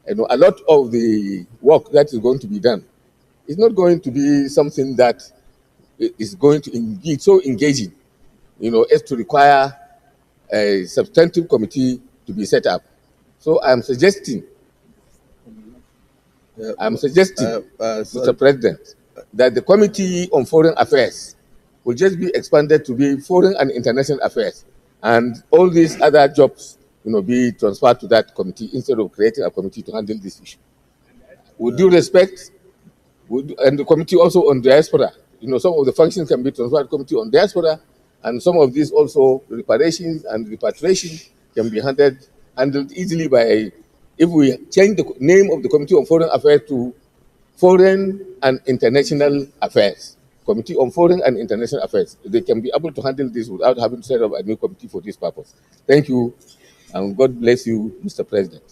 a lot of the work that is going to be done is not going to be something that is going to be so engaging, as to require a substantive committee to be set up. So I'm suggesting, Mr. President, that the Committee on Foreign Affairs will just be expanded to be Foreign and International Affairs, and all these other jobs, be transferred to that committee instead of creating a committee to handle this issue. With due respect, and the committee also on diaspora, some of the functions can be transferred to the committee on diaspora, and some of these also reparations and repatriation can be handled easily by, if we change the name of the Committee on Foreign Affairs to Foreign and International Affairs. Committee on Foreign and International Affairs. They can be able to handle this without having to set up a new committee for this purpose. Thank you, and God bless you, Mr. President.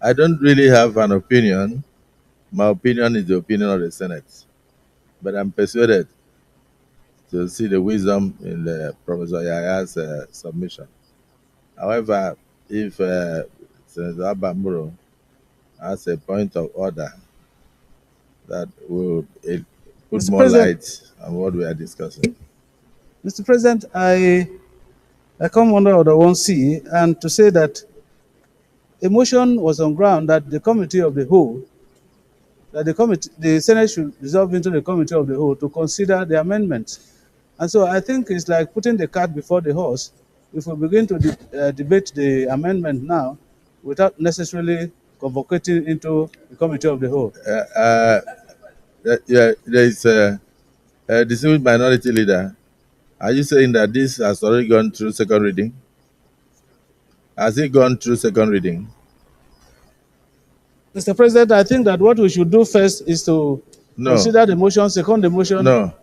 I don't really have an opinion. My opinion is the opinion of the Senate. But I'm persuaded to see the wisdom in the Professor Yaya's submission. However, if Senator Abamuro has a point of order that will put Mr. more President, light on what we are discussing. Mr. President, I come under Order 1C, and to say that a motion was on ground that the committee of the whole, that the Senate should resolve into the committee of the whole to consider the amendments. And so I think it's like putting the cart before the horse if we begin to debate the amendment now without necessarily convocating into the committee of the whole. Yeah, there is a distinguished minority leader. Are you saying that this has already gone through second reading? Has it gone through second reading? Mr. President, I think that what we should do first is to consider the motion, second the motion. No.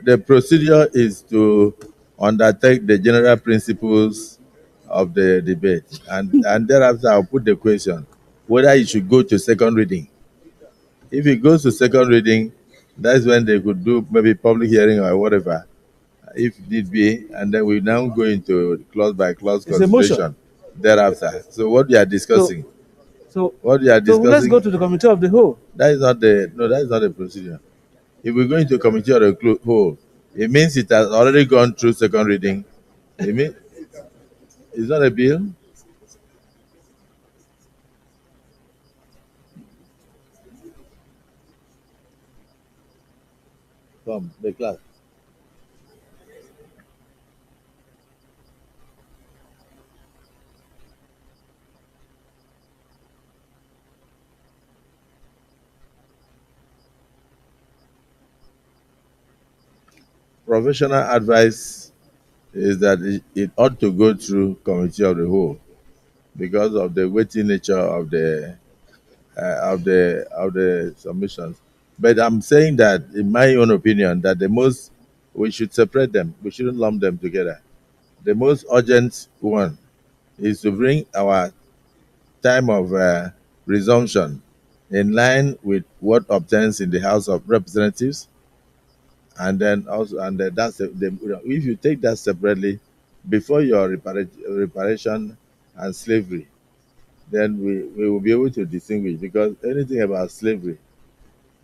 The procedure is to undertake the general principles of the debate, and thereafter I'll put the question whether it should go to second reading. If it goes to second reading, that's when they could do maybe public hearing or whatever, if need be, and then we now go into clause by clause consideration thereafter. So what we are discussing, So let's go to the committee of the whole. That is not the procedure. If we go into committee of the whole, it means it has already gone through second reading. It means it's not a bill. Come, the class. professional advice is that it ought to go through committee of the whole because of the weighty nature of the submissions. But I'm saying that, in my own opinion, that we should separate them. We shouldn't lump them together. The most urgent one is to bring our time of resumption in line with what obtains in the House of Representatives, and then also, and then if you take that separately, before your reparation and slavery, then we will be able to distinguish, because anything about slavery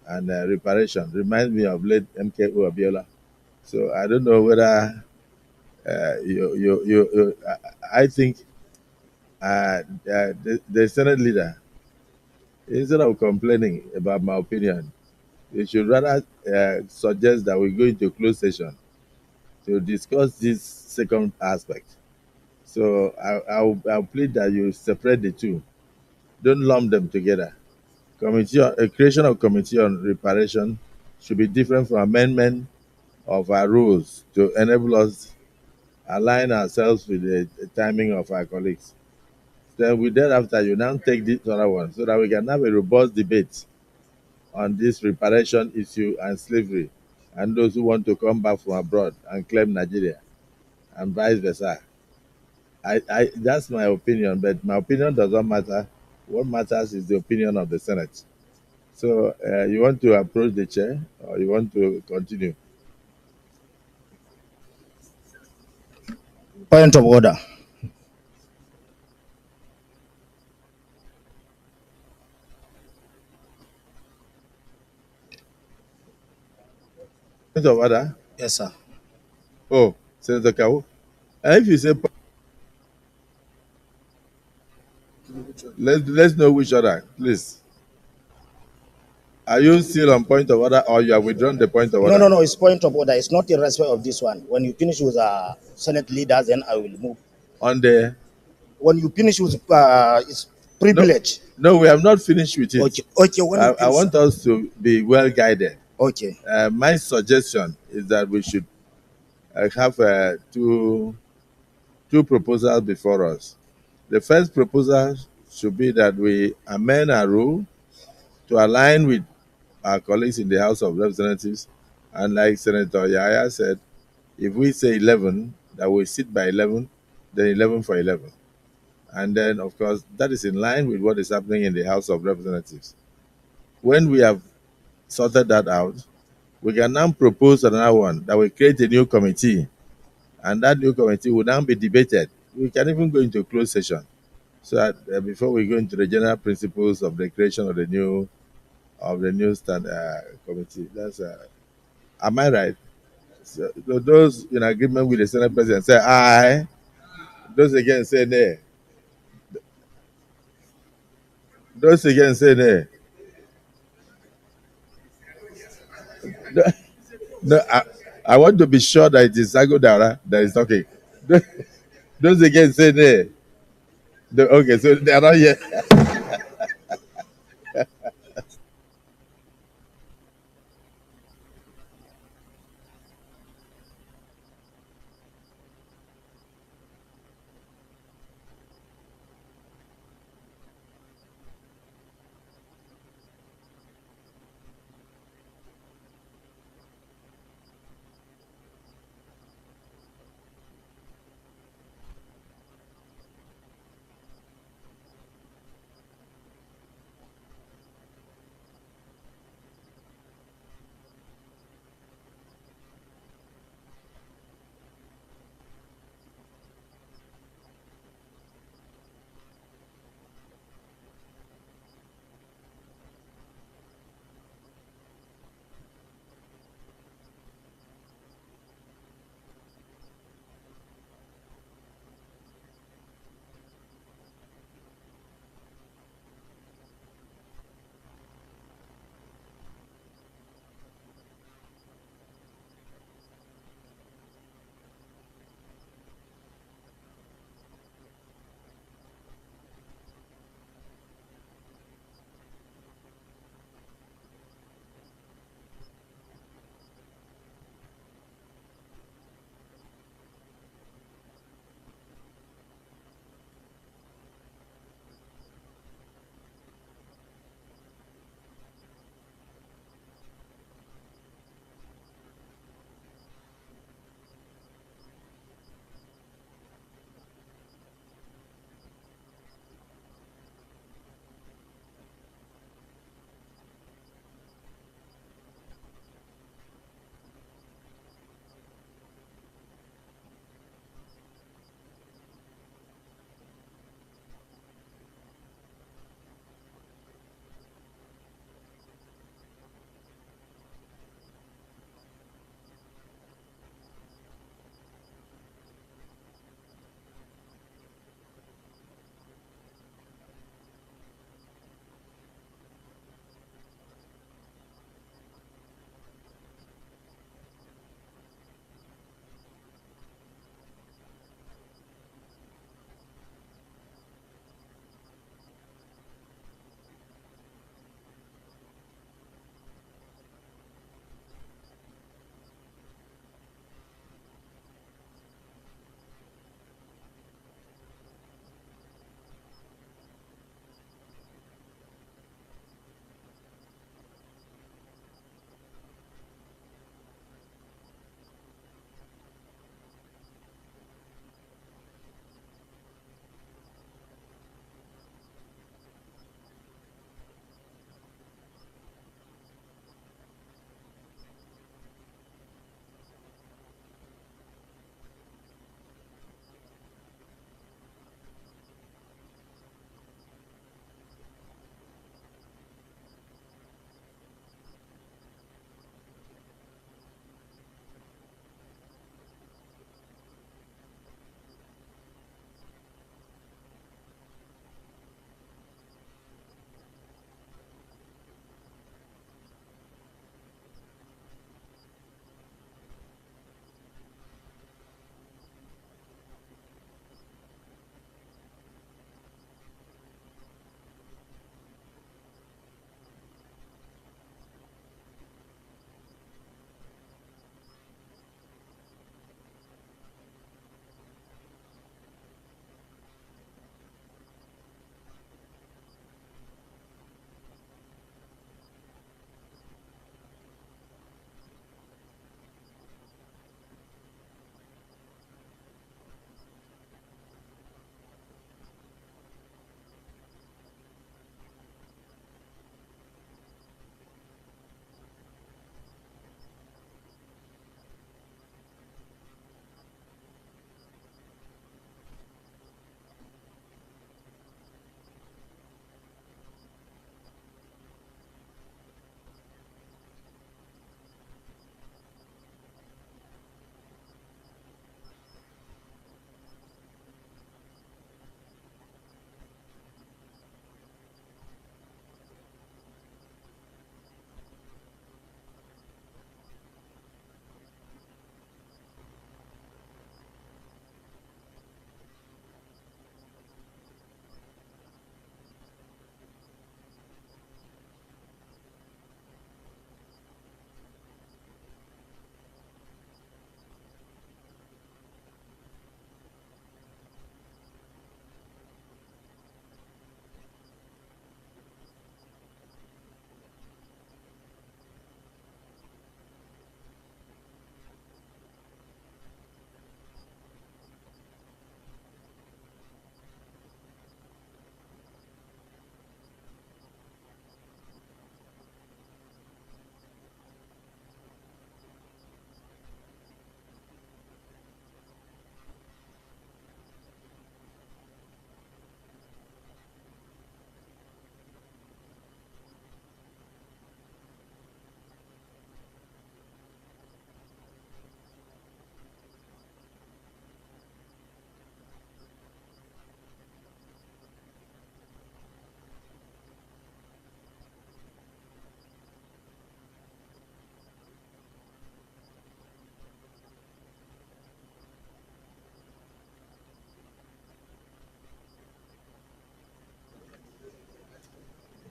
and reparation reminds me of late MKO Abiola. So I don't know whether I think the Senate leader, instead of complaining about my opinion, they should rather suggest that we go into closed session to discuss this second aspect. So I'll plead that you separate the two. Don't lump them together. A creation of committee on reparation should be different from amendment of our rules to enable us align ourselves with the timing of our colleagues. Then thereafter you now take this other one so that we can have a robust debate on this reparation issue and slavery, and those who want to come back from abroad and claim Nigeria, and vice versa. That's my opinion, but my opinion does not matter. What matters is the opinion of the Senate. So you want to approach the chair, or you want to continue? Point of order. Point of order? Yes, sir. Oh, Senator Kawu. If you say, let's know which order, please. Are you still on point of order, or you have withdrawn the point of order? No. It's point of order. It's not in respect of this one. When you finish with Senate leaders, then I will move. On the. When you finish with it's privilege. No, we have not finished with it. Okay. When you finish, I want us to be well guided. Okay. My suggestion is that we should have two proposals before us. The first proposal should be that we amend our rule to align with our colleagues in the House of Representatives, and like Senator Yahya said, if we say 11, that we sit by 11, then 11 for 11. And then, of course, that is in line with what is happening in the House of Representatives. When we have sorted that out, we can now propose another one that will create a new committee, and that new committee will now be debated. We can even go into closed session, so that before we go into the general principles of the creation of the new committee. That's am I right? So those in agreement with the Senate President say aye. Those against say nay. Those against say nay. No, no, I want to be sure that it is Sagodara that is talking. Those against say nay. Okay, so they are not yet.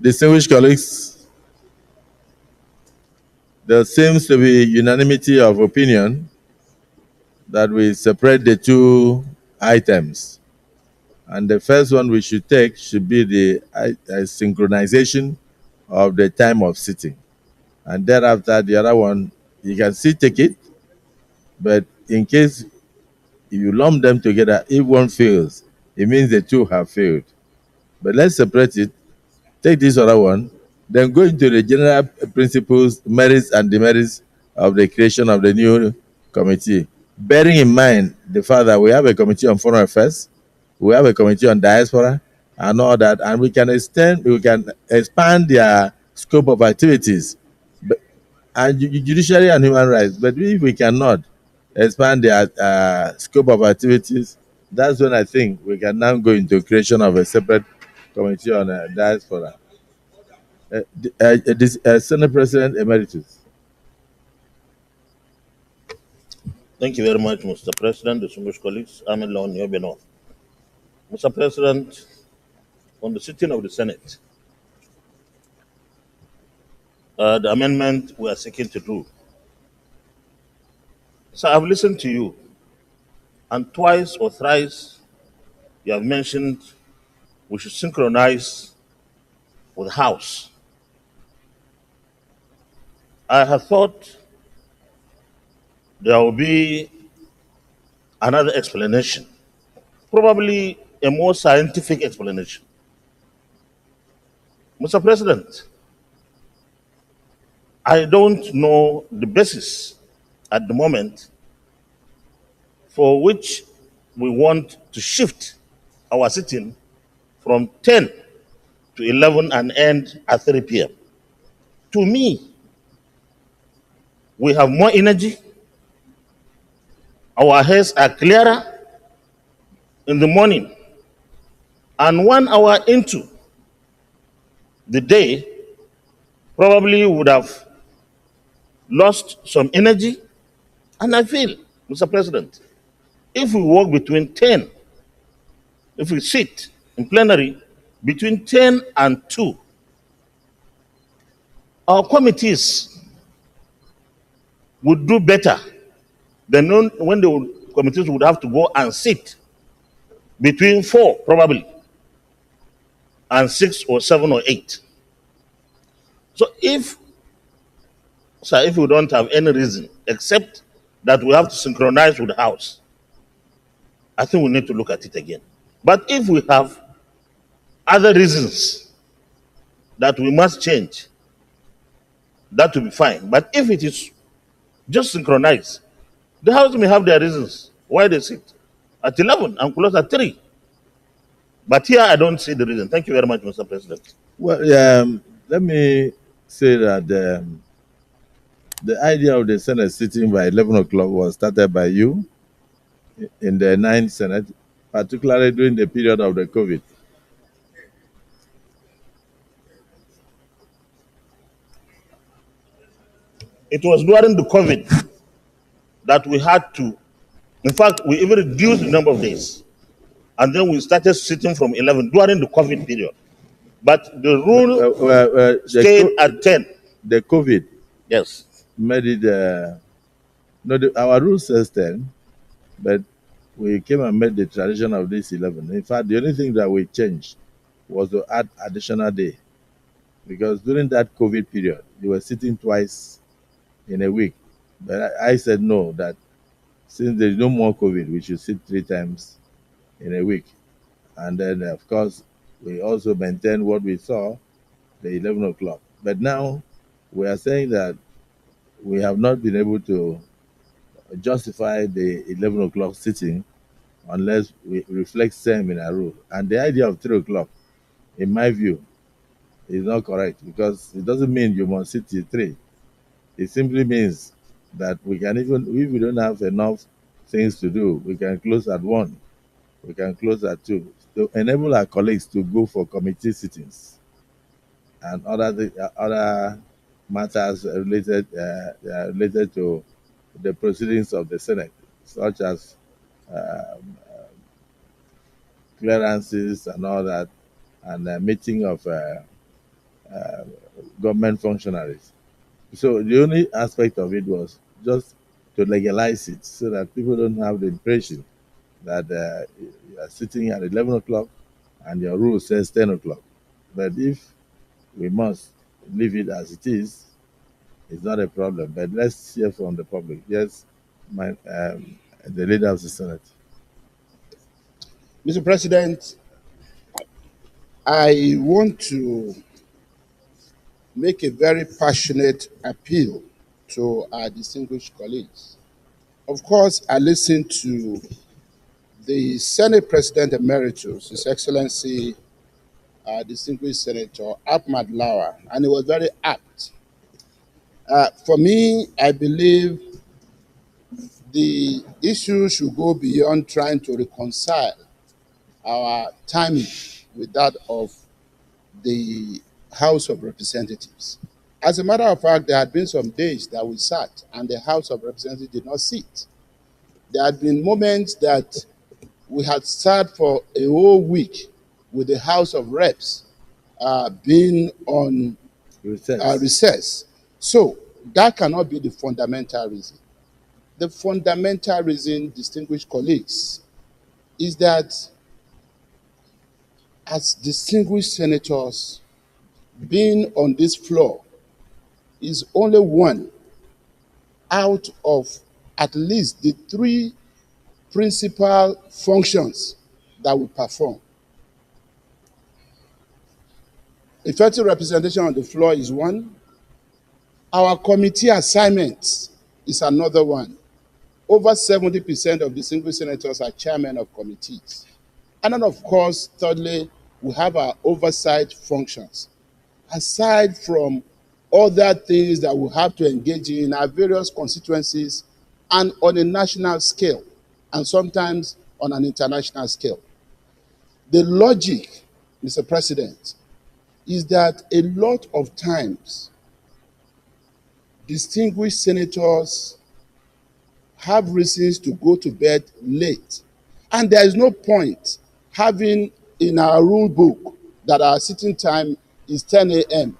Distinguished colleagues, there seems to be unanimity of opinion that we separate the two items. And the first one we should take should be the synchronization of the time of sitting. And thereafter, the other one, you can still take it, but in case if you lump them together, if one fails, it means the two have failed. But let's separate it, take this other one, then go into the general principles, merits, and demerits of the creation of the new committee. Bearing in mind the fact that we have a committee on foreign affairs, we have a committee on diaspora, and all that, and we can expand their scope of activities, and judiciary and human rights. But if we cannot expand their scope of activities, that's when I think we can now go into creation of a separate committee on diaspora. Senate President Emeritus. Thank you very much, Mr. President, distinguished colleagues. I'm Elon Yobeno. Mr. President, on the sitting of the Senate, the amendment we are seeking to do. So I've listened to you, and twice or thrice you have mentioned we should synchronize with the House. I have thought there will be another explanation, probably a more scientific explanation. Mr. President, I don't know the basis at the moment for which we want to shift our sitting from 10 to 11 and end at 3 p.m. To me, we have more energy, our heads are clearer in the morning, and 1 hour into the day, probably would have lost some energy. And I feel, Mr. President, if we work between 10, if we sit in plenary between 10 and 2, our committees would do better than when the committees would have to go and sit between 4, probably, and 6 or 7 or 8. So if we don't have any reason except that we have to synchronize with the House, I think we need to look at it again. But if we have other reasons that we must change, that will be fine. But if it is just synchronized, the House may have their reasons why they sit at 11 and close at 3. But here I don't see the reason. Thank you very much, Mr. President. Well, let me say that the idea of the Senate sitting by 11 o'clock was started by you in the 9th Senate, particularly during the period of the COVID. It was during the COVID that we had to, in fact, we even reduced the number of days. And then we started sitting from 11 during the COVID period. But the rule stayed at 10. The COVID yes made it, our rule says 10, but we came and made the tradition of this 11. In fact, the only thing that we changed was to add additional day. Because during that COVID period, you were sitting twice in a week. But I said no, that since there is no more COVID, we should sit 3 times in a week. And then, of course, we also maintain what we saw, the 11 o'clock. But now we are saying that we have not been able to justify the 11 o'clock sitting unless we reflect same in our rule. And the idea of 3 o'clock, in my view, is not correct, because it doesn't mean you must sit till 3. It simply means that we can, even if we don't have enough things to do, we can close at 1, we can close at 2, to enable our colleagues to go for committee sittings and other matters related to the proceedings of the Senate, such as clearances and all that, and meeting of government functionaries. So the only aspect of it was just to legalize it so that people don't have the impression that you are sitting at 11 o'clock and your rule says 10 o'clock. But if we must leave it as it is, it's not a problem. But let's hear from the public. Yes, the leader of the Senate. Mr. President, I want to make a very passionate appeal to our distinguished colleagues. Of course, I listened to the Senate President Emeritus, His Excellency, distinguished Senator Ahmad Lawa, and it was very apt. For me, I believe the issue should go beyond trying to reconcile our timing with that of the House of Representatives. As a matter of fact, there had been some days that we sat and the House of Representatives did not sit. There had been moments that we had sat for a whole week with the House of Reps being on recess. So that cannot be the fundamental reason. The fundamental reason, distinguished colleagues, is that as distinguished senators, being on this floor is only one out of at least the three principal functions that we perform. Effective representation on the floor is one. Our committee assignments is another one. Over 70% of distinguished senators are chairmen of committees. And then, of course, thirdly, we have our oversight functions. Aside from other things that we have to engage in our various constituencies and on a national scale, and sometimes on an international scale. The logic, Mr. President, is that a lot of times distinguished senators have reasons to go to bed late. And there is no point having in our rule book that our sitting time is 10 a.m.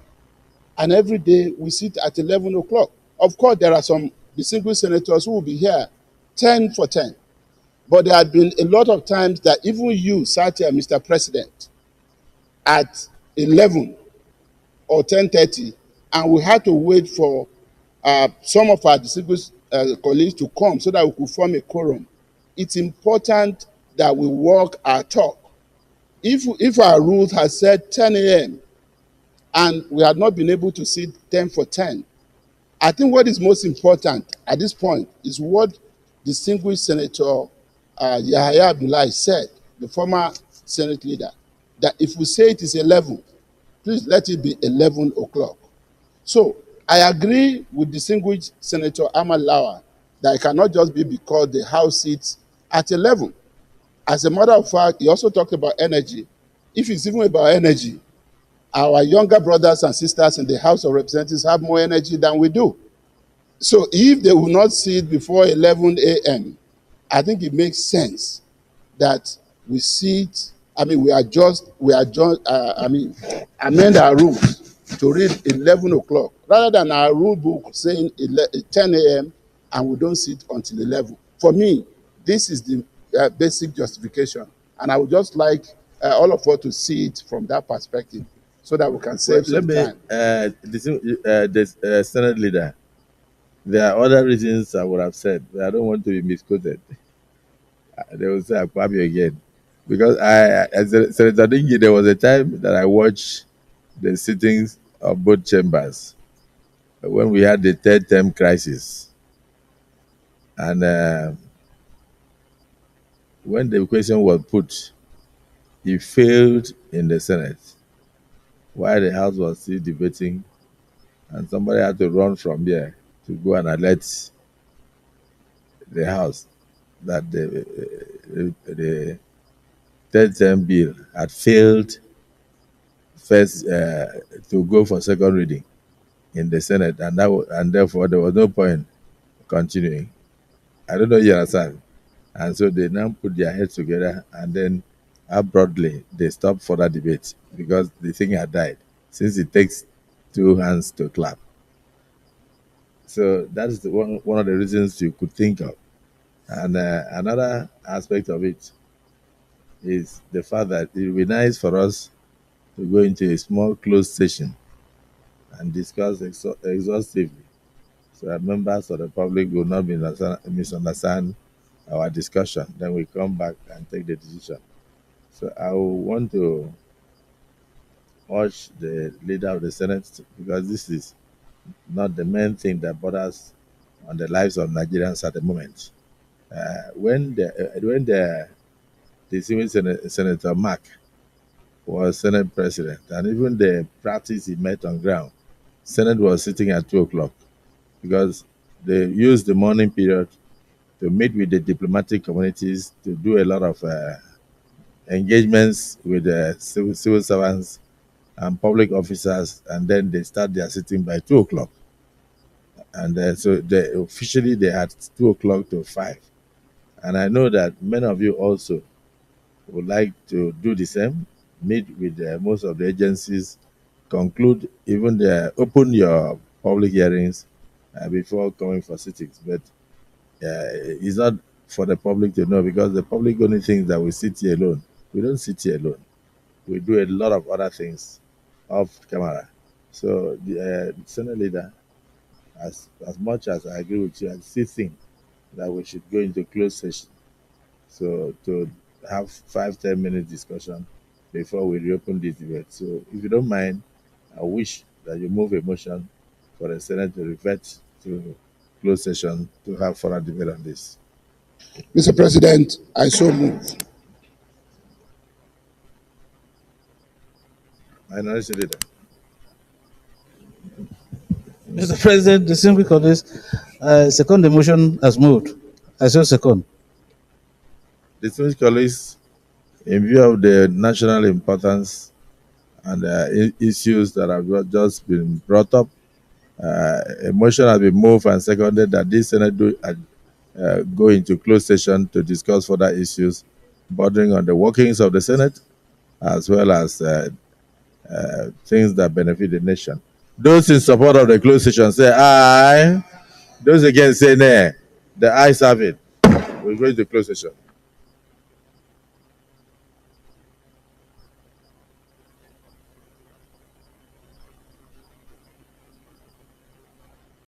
and every day we sit at 11 o'clock. Of course, there are some distinguished senators who will be here 10 for 10. But there have been a lot of times that even you sat here, Mr. President, at 11 or 10:30, and we had to wait for some of our distinguished colleagues to come so that we could form a quorum. It's important that we walk our talk. If our rules had said 10 a.m. and we had not been able to sit 10 for 10, I think what is most important at this point is what distinguished Senator Yahya Abdullahi said, the former Senate leader, that if we say it is 11, please let it be 11 o'clock. So I agree with distinguished Senator Ahmad Lawa that it cannot just be because the House sits at 11. As a matter of fact, he also talked about energy. If it's even about energy, our younger brothers and sisters in the House of Representatives have more energy than we do. So if they will not sit before 11 a.m., I think it makes sense that we sit, we amend our rules to read 11 o'clock rather than our rule book saying 10 a.m. and we don't sit until 11. For me, this is the basic justification. And I would just like all of us to see it from that perspective so that we can save some time. The Senate leader, there are other reasons I would have said, but I don't want to be misquoted. They will say Akpabio again. Because as Senator Dingy, there was a time that I watched the sittings of both chambers when we had the third term crisis. And when the question was put, he failed in the Senate while the House was still debating, and somebody had to run from there to go and alert the House that the third term bill had failed first to go for second reading in the Senate, and therefore there was no point continuing. I don't know if you understand. And so they now put their heads together, and then abruptly they stopped further debate because the thing had died. since it takes two hands to clap. So that is one of the reasons you could think of. And another aspect of it is the fact that it would be nice for us to go into a small closed session and discuss exhaustively, so that members of the public will not misunderstand our discussion. Then we come back and take the decision. So I want to urge the leader of the Senate, because this is not the main thing that bothers on the lives of Nigerians at the moment. When the distinguished Senator Mark was Senate President, and even the practice he met on ground, Senate was sitting at 2 o'clock, because they used the morning period to meet with the diplomatic communities, to do a lot of engagements with the civil servants and public officers, and then they start their sitting by 2 o'clock. And so officially they had 2 o'clock to 5. And I know that many of you also would like to do the same, meet with most of the agencies, conclude, even open your public hearings before coming for sittings. But it's not for the public to know, because the public only thinks that we sit here alone. We don't sit here alone. We do a lot of other things off camera. So the Senate leader, as much as I agree with you, I still think that we should go into closed session. So to have 5-10 minute discussion before we reopen this debate. So if you don't mind, I wish that you move a motion for the Senate to revert to closed session to have further debate on this. Mr. President, I so move. Minority Leader. Mr. President, distinguished colleagues, second the motion as moved. I so second. Distinguished colleagues, in view of the national importance and issues that have just been brought up, a motion has been moved and seconded that this Senate go into closed session to discuss further issues bordering on the workings of the Senate, as well as things that benefit the nation. Those in support of the closed session say aye. Those against say nay. The ayes have it. We're going to close session.